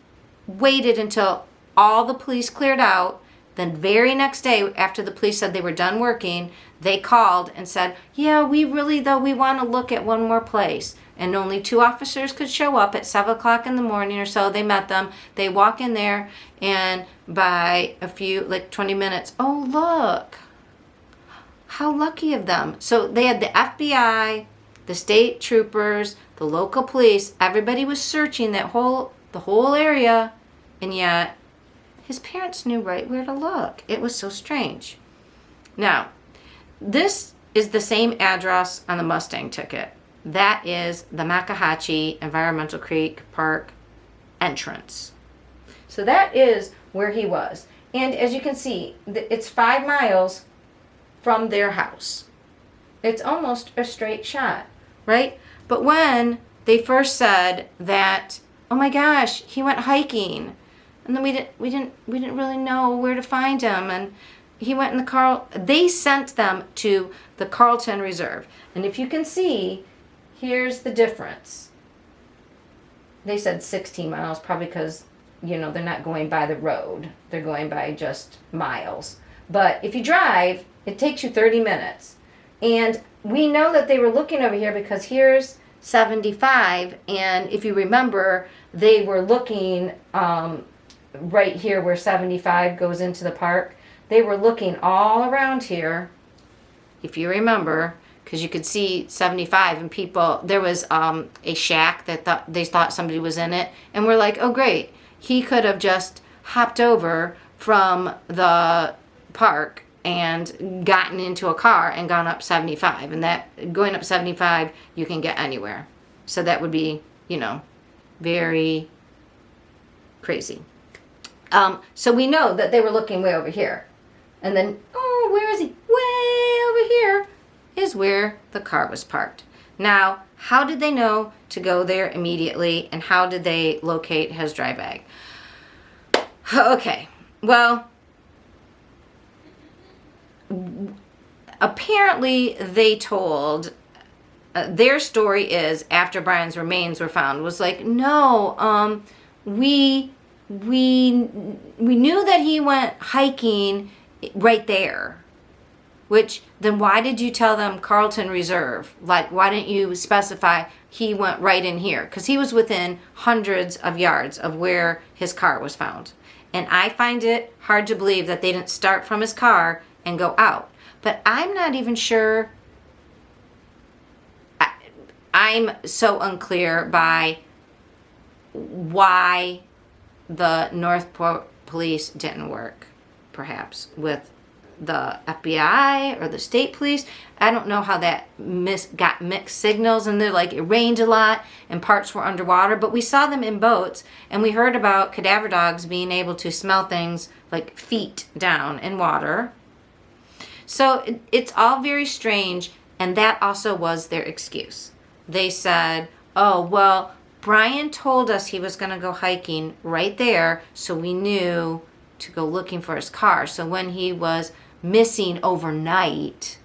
waited until all the police cleared out. Then very next day, after the police said they were done working, they called and said, yeah, we really, though, we want to look at one more place. And only 2 officers could show up at 7 o'clock in the morning or so. They met them. They walk in there, and by a few, like 20 minutes, oh, look. How lucky of them. So they had the FBI, the state troopers, the local police. Everybody was searching the whole area, and yet his parents knew right where to look. It was so strange. Now, this is the same address on the Mustang ticket. That is the Makahatchee Environmental Creek Park entrance. So that is where he was. And as you can see, it's 5 miles from their house. It's almost a straight shot, right? But when they first said that, oh my gosh, he went hiking, and then we didn't really know where to find him, and he went in the they sent them to the Carlton Reserve. And if you can see, here's the difference. They said 16 miles, probably because, they're not going by the road. They're going by just miles. But if you drive, it takes you 30 minutes. And we know that they were looking over here because here's 75. And if you remember, they were looking right here where 75 goes into the park. They were looking all around here, if you remember, because you could see 75 and people, there was a shack that they thought somebody was in it. And we're like, oh, great. He could have just hopped over from the park and gotten into a car and gone up 75, and that going up 75 you can get anywhere. So that would be, very crazy. So we know that they were looking way over here, and then, oh, where is he? Way over here is where the car was parked. Now, how did they know to go there immediately, and how did they locate his dry bag? Okay, well, apparently they told, their story is, after Brian's remains were found, was like, no, we knew that he went hiking right there. Which, then why did you tell them Carlton Reserve? Like, why didn't you specify he went right in here? Because he was within hundreds of yards of where his car was found. And I find it hard to believe that they didn't start from his car and go out. But I'm not even sure. I'm so unclear by why the Northport police didn't work, perhaps, with the FBI or the state police. I don't know how that got mixed signals, and they're like, it rained a lot and parts were underwater, but we saw them in boats, and we heard about cadaver dogs being able to smell things like feet down in water. So it's all very strange, and that also was their excuse. They said, oh, well, Brian told us he was going to go hiking right there, so we knew to go looking for his car. So when he was missing overnight,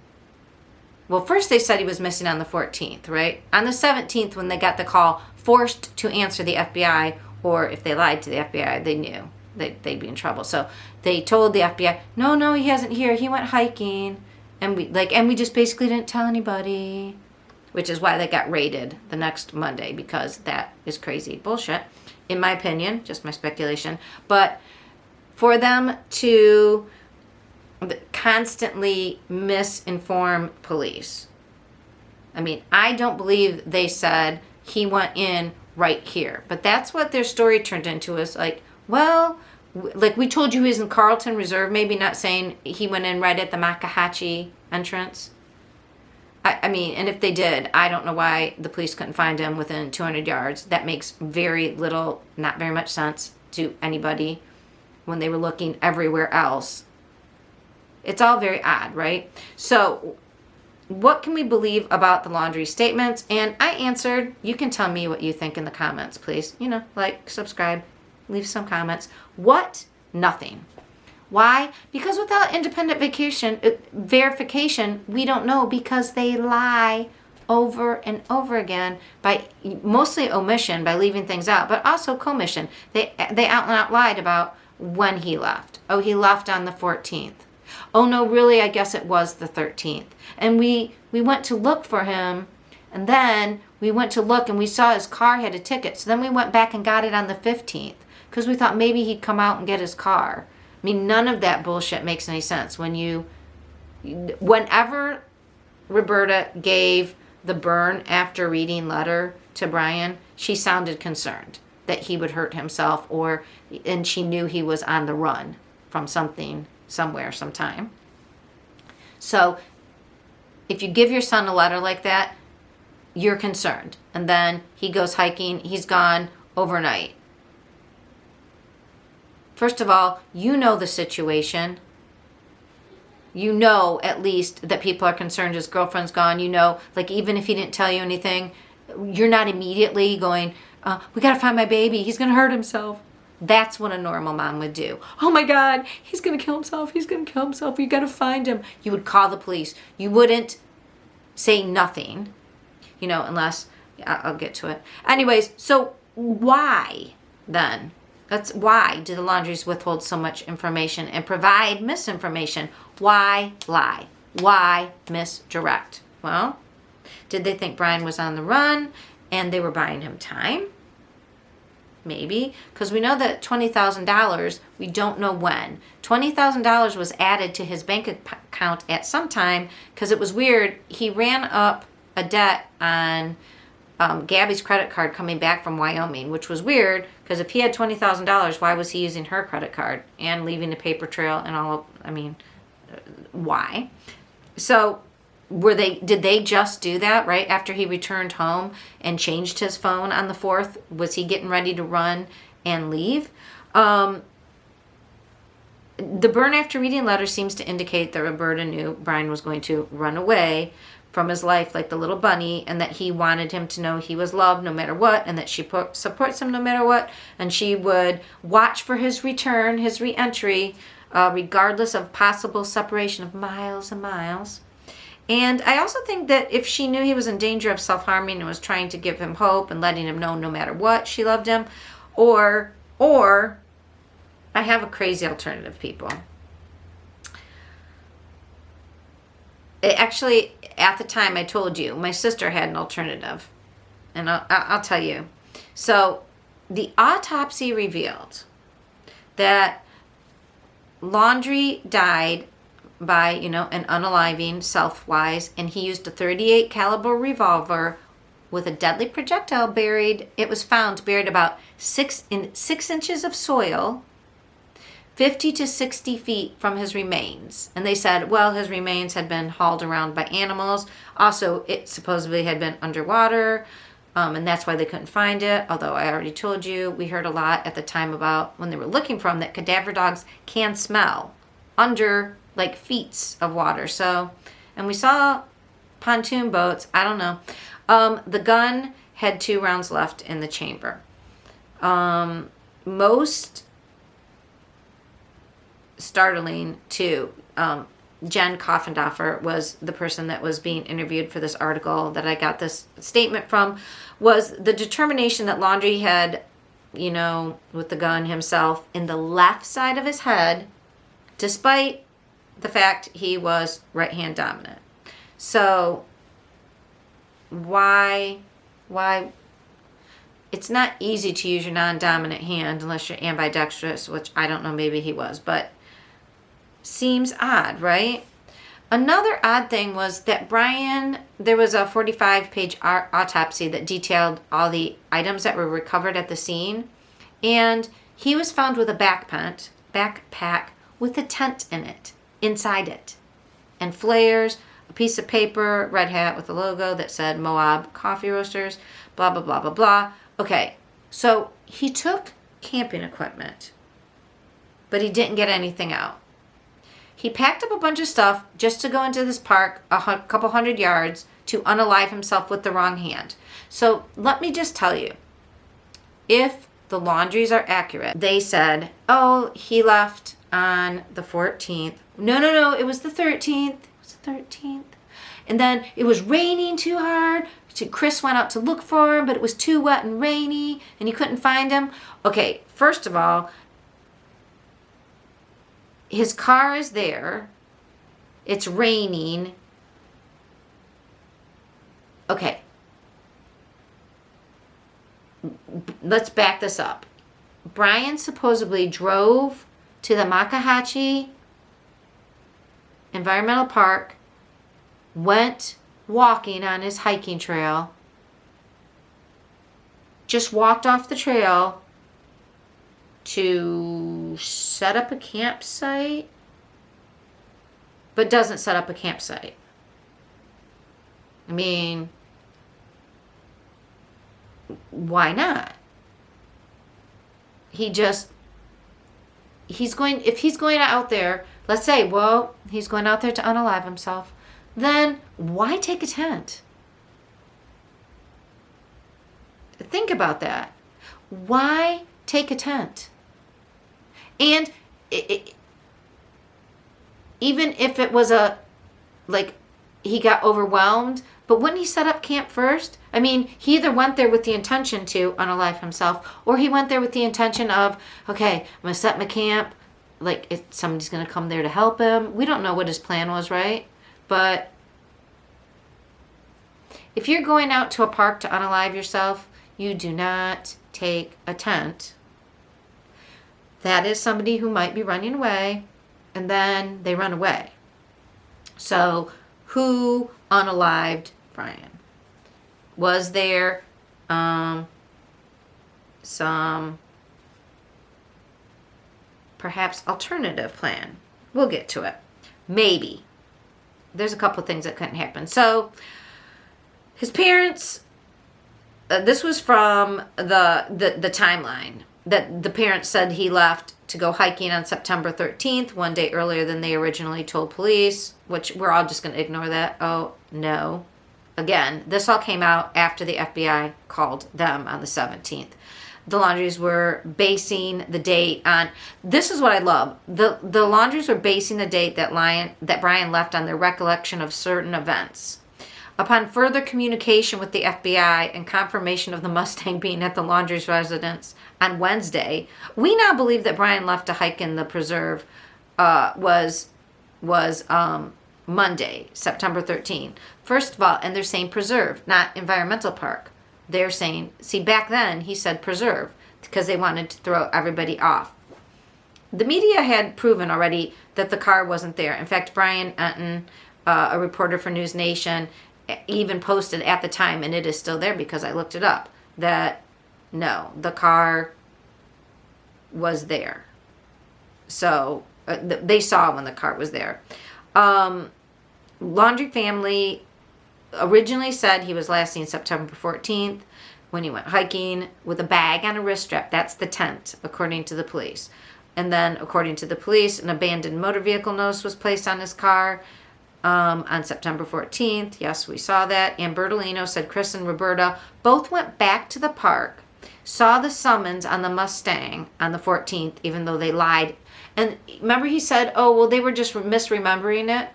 well, first they said he was missing on the 14th, right? On the 17th, when they got the call, forced to answer the FBI, or if they lied to the FBI, they knew they'd be in trouble. So they told the FBI, no, he hasn't here. He went hiking, and we just basically didn't tell anybody, which is why they got raided the next Monday, because that is crazy bullshit, in my opinion, just my speculation. But for them to constantly misinform police, I mean, I don't believe they said he went in right here. But that's what their story turned into, is like, well, like we told you he was in Carlton Reserve, maybe not saying he went in right at the Makahatchee entrance. I mean, and if they did, I don't know why the police couldn't find him within 200 yards. That makes very little, not very much sense to anybody when they were looking everywhere else. It's all very odd, right? So what can we believe about the Laundrie statements? And I answered. You can tell me what you think in the comments, please. Like, subscribe, leave some comments. What? Nothing. Why? Because without independent verification, we don't know, because they lie over and over again, by mostly omission, by leaving things out, but also commission. They out and out lied about when he left. Oh, he left on the 14th. Oh no, really, I guess it was the 13th. And we went to look for him, and then we went to look and we saw his car had a ticket. So then we went back and got it on the 15th because we thought maybe he'd come out and get his car. I mean, none of that bullshit makes any sense. Whenever Roberta gave the burn after reading letter to Brian, she sounded concerned that he would hurt himself, and she knew he was on the run from something, somewhere, sometime. So if you give your son a letter like that, you're concerned. And then he goes hiking, he's gone overnight. First of all, you know the situation. You know at least that people are concerned his girlfriend's gone. You know, like, even if he didn't tell you anything, you're not immediately going, we got to find my baby. He's going to hurt himself. That's what a normal mom would do. Oh my God, he's going to kill himself. He's going to kill himself. You got to find him. You would call the police. You wouldn't say nothing, unless, I'll get to it. Anyways, so why then? That's why do the Laundries withhold so much information and provide misinformation? Why lie? Why misdirect? Well, did they think Brian was on the run and they were buying him time? Maybe, because we know that $20,000, we don't know when. $20,000 was added to his bank account at some time, because it was weird. He ran up a debt on Gabby's credit card coming back from Wyoming, which was weird, because if he had $20,000, why was he using her credit card and leaving a paper trail and all of, why? So did they just do that right after he returned home and changed his phone on the 4th? Was he getting ready to run and leave? The burn after reading letter seems to indicate that Roberta knew Brian was going to run away from his life like the little bunny, and that he wanted him to know he was loved no matter what, and that she supports him no matter what, and she would watch for his return, his re-entry, regardless of possible separation of miles and miles. And I also think that if she knew he was in danger of self-harming and was trying to give him hope and letting him know no matter what she loved him, or I have a crazy alternative, people. Actually, at the time I told you, my sister had an alternative, and I'll tell you. So the autopsy revealed that Laundrie died by, an unaliving, self-wise, and he used a .38 caliber revolver with a deadly projectile buried. It was found buried about 6 inches of soil, 50 to 60 feet from his remains. And they said, well, his remains had been hauled around by animals. Also, it supposedly had been underwater, and that's why they couldn't find it. Although I already told you, we heard a lot at the time about when they were looking for him that cadaver dogs can smell under like feet of water. So, and we saw pontoon boats. I don't know. The gun had 2 rounds left in the chamber. Most startling too, Jen Coffendoffer was the person that was being interviewed for this article that I got this statement from, was the determination that Laundrie had, with the gun himself in the left side of his head, despite the fact he was right-hand dominant. So why it's not easy to use your non-dominant hand unless you're ambidextrous, which I don't know, maybe he was, but seems odd, right? Another odd thing was that Brian, there was a 45-page autopsy that detailed all the items that were recovered at the scene, and he was found with a backpack with a tent in it, inside it, and flares, a piece of paper, red hat with a logo that said Moab Coffee Roasters, blah, blah, blah, blah, blah. Okay, so he took camping equipment, but he didn't get anything out. He packed up a bunch of stuff just to go into this park a couple hundred yards to unalive himself with the wrong hand. So let me just tell you, if the Laundries are accurate. They said, oh, he left on the 14th. No, it was the 13th. It was the 13th. And then it was raining too hard. So Chris went out to look for him, but it was too wet and rainy, and he couldn't find him. Okay, first of all, his car is there. It's raining. Okay. Let's back this up. Brian supposedly drove to the Makahatchee Environmental Park, went walking on his hiking trail, just walked off the trail to set up a campsite, but doesn't set up a campsite. I mean, why not? If he's going out there, let's say, well, he's going out there to unalive himself, then why take a tent? Think about that. Why take a tent? And even if it was he got overwhelmed, but wouldn't he set up camp first? I mean, he either went there with the intention to unalive himself, or he went there with the intention of, okay, I'm going to set my camp, somebody's going to come there to help him. We don't know what his plan was, right? But if you're going out to a park to unalive yourself, you do not take a tent. That is somebody who might be running away, and then they run away. So, who unalived Brian? Was there some perhaps alternative plan? We'll get to it. Maybe. There's a couple things that couldn't happen. So, his parents, this was from the timeline, that the parents said he left to go hiking on September 13th, one day earlier than they originally told police, which we're all just going to ignore that. Oh, no. Again, this all came out after the FBI called them on the 17th. The Laundries were basing the date on, this is what I love, the Laundries were basing the date that Brian left on their recollection of certain events. Upon further communication with the FBI and confirmation of the Mustang being at the Laundries residence on Wednesday, we now believe that Brian left to hike in the preserve was Monday, September 13th. First of all, and they're saying preserve, not environmental park. They're saying, see, back then he said preserve because they wanted to throw everybody off. The media had proven already that the car wasn't there. In fact, Brian Enton, a reporter for News Nation, even posted at the time, and it is still there because I looked it up, that no, the car was there. So they saw when the car was there. Laundrie family originally said he was last seen September 14th when he went hiking with a bag on a wrist strap. That's the tent, according to the police. And then, according to the police, an abandoned motor vehicle notice was placed on his car on September 14th. Yes, we saw that. And Bertolino said Chris and Roberta both went back to the park, saw the summons on the Mustang on the 14th, even though they lied. And remember he said, oh, well, they were just misremembering it.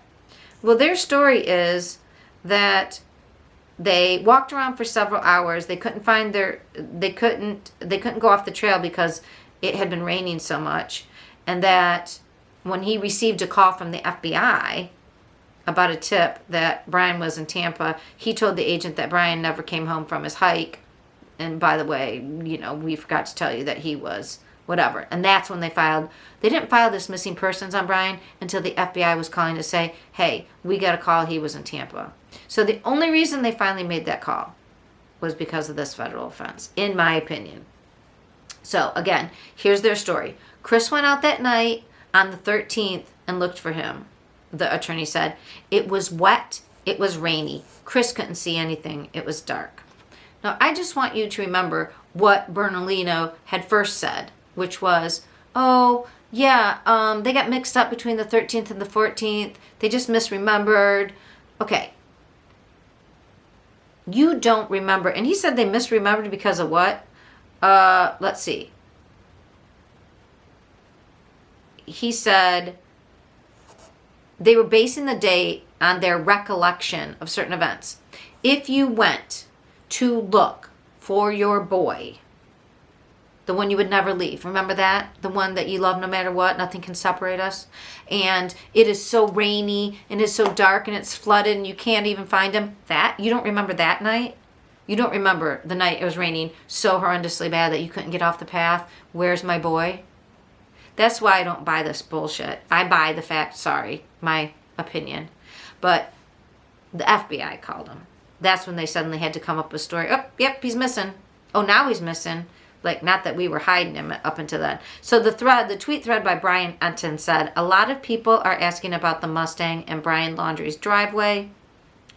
Well, their story is that they walked around for several hours. They couldn't find they couldn't go off the trail because it had been raining so much. And that when he received a call from the FBI about a tip that Brian was in Tampa, he told the agent that Brian never came home from his hike. And by the way, we forgot to tell you that he was whatever. And that's when they didn't file this missing persons on Brian until the FBI was calling to say, hey, we got a call, he was in Tampa. So the only reason they finally made that call was because of this federal offense, in my opinion. So again, here's their story. Chris went out that night on the 13th and looked for him. The attorney said, it was wet, it was rainy. Chris couldn't see anything, it was dark. Now, I just want you to remember what Bernalino had first said, which was, oh, yeah, they got mixed up between the 13th and the 14th. They just misremembered. Okay. You don't remember. And he said they misremembered because of what? let's see. He said they were basing the date on their recollection of certain events. If you went to look for your boy, the one you would never leave, remember that? The one that you love no matter what, nothing can separate us. And it is so rainy and it's so dark and it's flooded and you can't even find him. That, you don't remember that night? You don't remember the night it was raining so horrendously bad that you couldn't get off the path? Where's my boy? That's why I don't buy this bullshit. I buy the fact, sorry, my opinion. But the FBI called him. That's when they suddenly had to come up with a story. Oh, yep, he's missing. Oh, now he's missing. Like, not that we were hiding him up until then. So the tweet thread by Brian Enton said, a lot of people are asking about the Mustang in Brian Laundrie's driveway.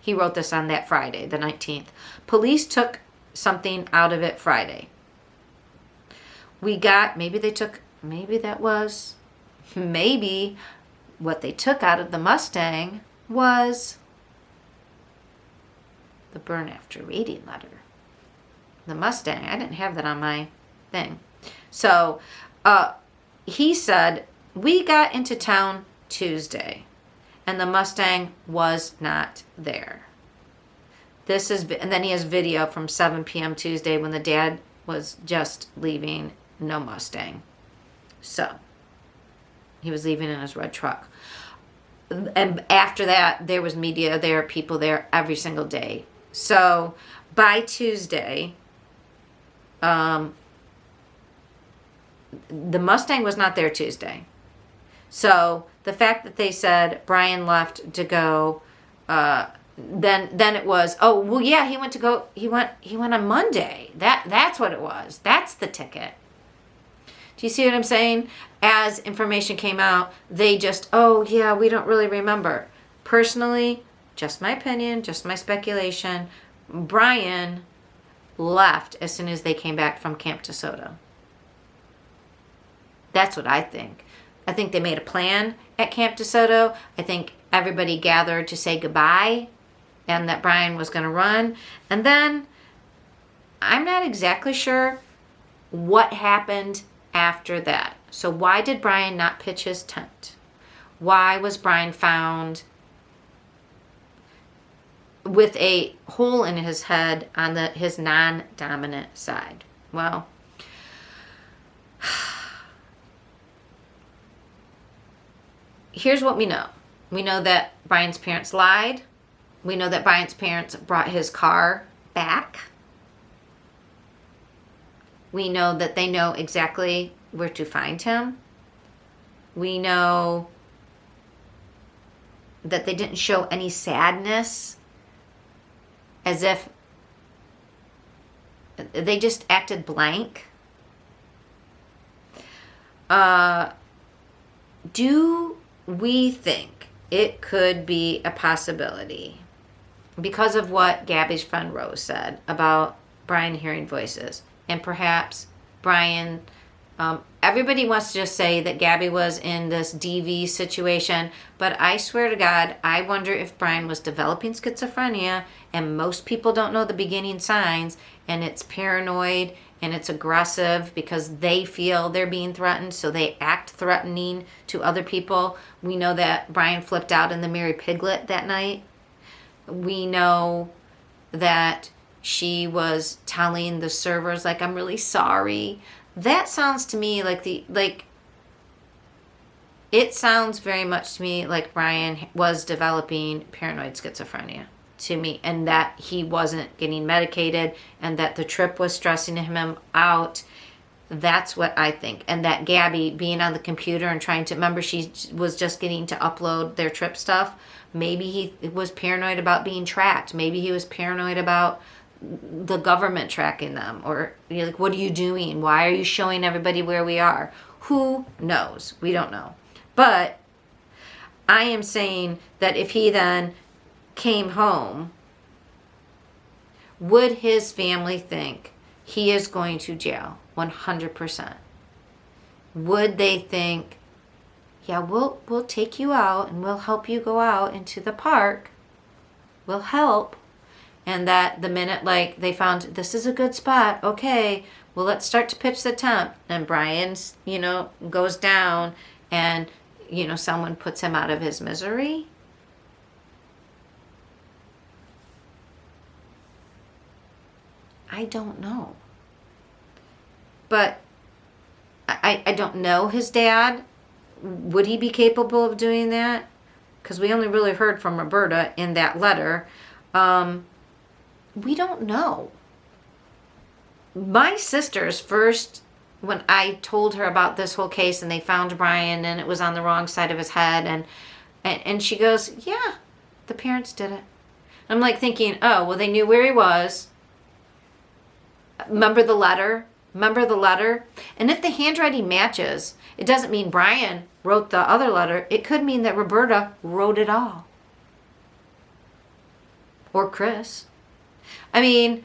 He wrote this on that Friday, the 19th. Police took something out of it Friday. Maybe what they took out of the Mustang was the burn after reading letter. The Mustang, I didn't have that on my thing. So he said, we got into town Tuesday and the Mustang was not there. And then he has video from 7 p.m. Tuesday when the dad was just leaving, no Mustang. So he was leaving in his red truck. And after that, there was media there, people there every single day. So by Tuesday, the Mustang was not there Tuesday. So the fact that they said Brian left to go, then it was, oh, well, yeah, he went on Monday. That's what it was. That's the ticket. Do you see what I'm saying? As information came out, they just, oh, yeah, we don't really remember. Personally, just my opinion, just my speculation, Brian left as soon as they came back from Camp DeSoto. That's what I think. I think they made a plan at Camp DeSoto. I think everybody gathered to say goodbye and that Brian was going to run. And then I'm not exactly sure what happened after that. So why did Brian not pitch his tent? Why was Brian found with a hole in his head on his non-dominant side? Well, here's what we know. We know that Brian's parents lied. We know that Brian's parents brought his car back. We know that they know exactly where to find him. We know that they didn't show any sadness, as if they just acted blank. Do we think it could be a possibility, because of what Gabby's friend Rose said about Brian hearing voices, and perhaps Brian, everybody wants to just say that Gabby was in this DV situation, but I swear to God, I wonder if Brian was developing schizophrenia, and most people don't know the beginning signs, and it's paranoid and it's aggressive because they feel they're being threatened, so they act threatening to other people. We know that Brian flipped out in the Mary Piglet that night. We know that she was telling the servers, like, I'm really sorry. That sounds to me it sounds very much to me like Brian was developing paranoid schizophrenia to me, and that he wasn't getting medicated, and that the trip was stressing him out. That's what I think. And that Gabby being on the computer and trying to, remember, she was just getting to upload their trip stuff. Maybe he was paranoid about being tracked. Maybe he was paranoid about the government tracking them, or like, what are you doing? Why are you showing everybody where we are? Who knows? We don't know. But I am saying that if he then came home, would his family think he is going to jail? 100%. Would they think, yeah, we'll take you out and we'll help you go out into the park. We'll help. And that the minute, like, they found this is a good spot, okay, well, let's start to pitch the tent. And Brian's, goes down and, someone puts him out of his misery. I don't know. But I don't know his dad. Would he be capable of doing that? Because we only really heard from Roberta in that letter. We don't know. My sisters first, when I told her about this whole case and they found Brian and it was on the wrong side of his head, and she goes, yeah, the parents did it. I'm like thinking, oh, well, they knew where he was. Remember the letter? And if the handwriting matches, it doesn't mean Brian wrote the other letter. It could mean that Roberta wrote it all. Or Chris. I mean,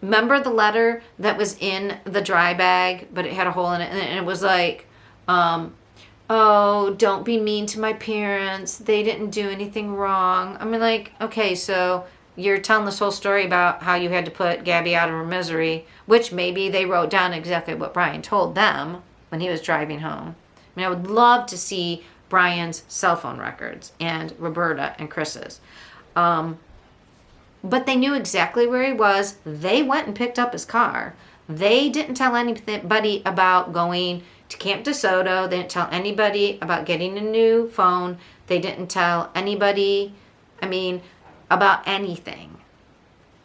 remember the letter that was in the dry bag, but it had a hole in it, and it was like, oh, don't be mean to my parents. They didn't do anything wrong. I mean, like, okay, so you're telling this whole story about how you had to put Gabby out of her misery, which maybe they wrote down exactly what Brian told them when he was driving home. I mean, I would love to see Brian's cell phone records and Roberta and Chris's. But they knew exactly where he was. They went and picked up his car. They didn't tell anybody about going to Camp DeSoto. They didn't tell anybody about getting a new phone. They didn't tell anybody, about anything.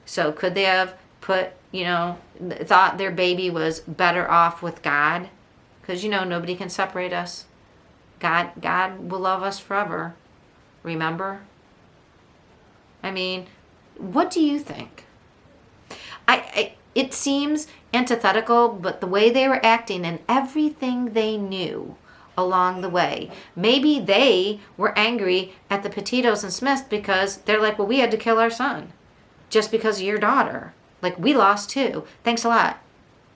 So could they have thought their baby was better off with God? Because, nobody can separate us. God will love us forever. Remember? What do you think? It seems antithetical, but the way they were acting and everything they knew along the way, maybe they were angry at the Petitos and Smiths because they're like, well, we had to kill our son just because of your daughter. Like, we lost too. Thanks a lot.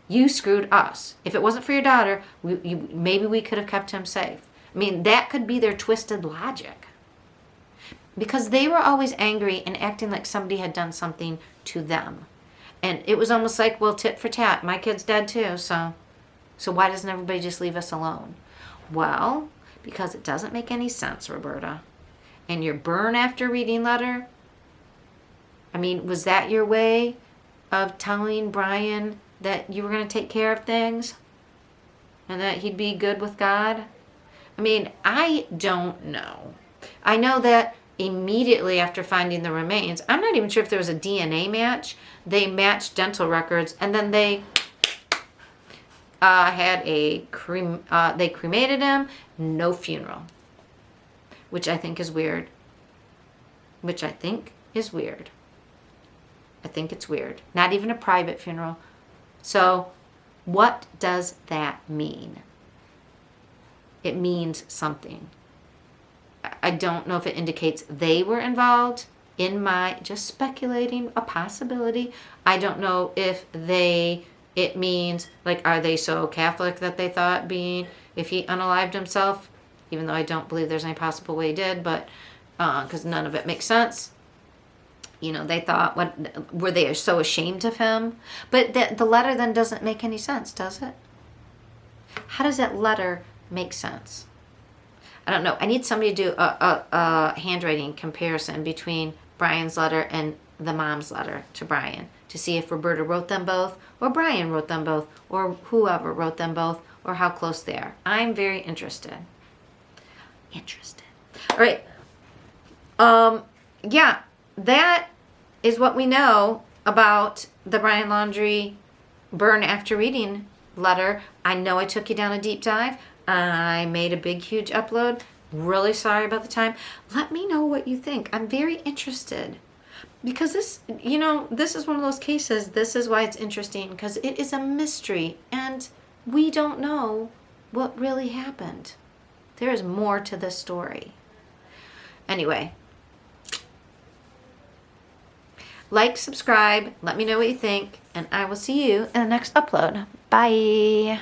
You screwed us. If it wasn't for your daughter, maybe we could have kept him safe. That could be their twisted logic. Because they were always angry and acting like somebody had done something to them. And it was almost like, well, tit for tat. My kid's dead too, so why doesn't everybody just leave us alone? Well, because it doesn't make any sense, Roberta. And your burn after reading letter, was that your way of telling Brian that you were going to take care of things? And that he'd be good with God? I don't know. I know that immediately after finding the remains, I'm not even sure if there was a DNA match. They matched dental records, and then they had they cremated him, no funeral, which I think is weird. I think it's weird. Not even a private funeral. So what does that mean? It means something. I don't know if it indicates they were involved in just speculating a possibility. I don't know if it means, like, are they so Catholic that they thought if he unalived himself, even though I don't believe there's any possible way he did, but because none of it makes sense. They thought, were they so ashamed of him? But the letter then doesn't make any sense, does it? How does that letter make sense? I don't know. I need somebody to do a handwriting comparison between Brian's letter and the mom's letter to Brian to see if Roberta wrote them both, or Brian wrote them both, or whoever wrote them both, or how close they are. I'm very interested. All right. Yeah, that is what we know about the Brian Laundrie burn after reading letter. I know I took you down a deep dive. I made a big, huge upload. Really sorry about the time. Let me know what you think. I'm very interested. Because this is one of those cases. This is why it's interesting. Because it is a mystery. And we don't know what really happened. There is more to this story. Anyway. Like, subscribe. Let me know what you think. And I will see you in the next upload. Bye.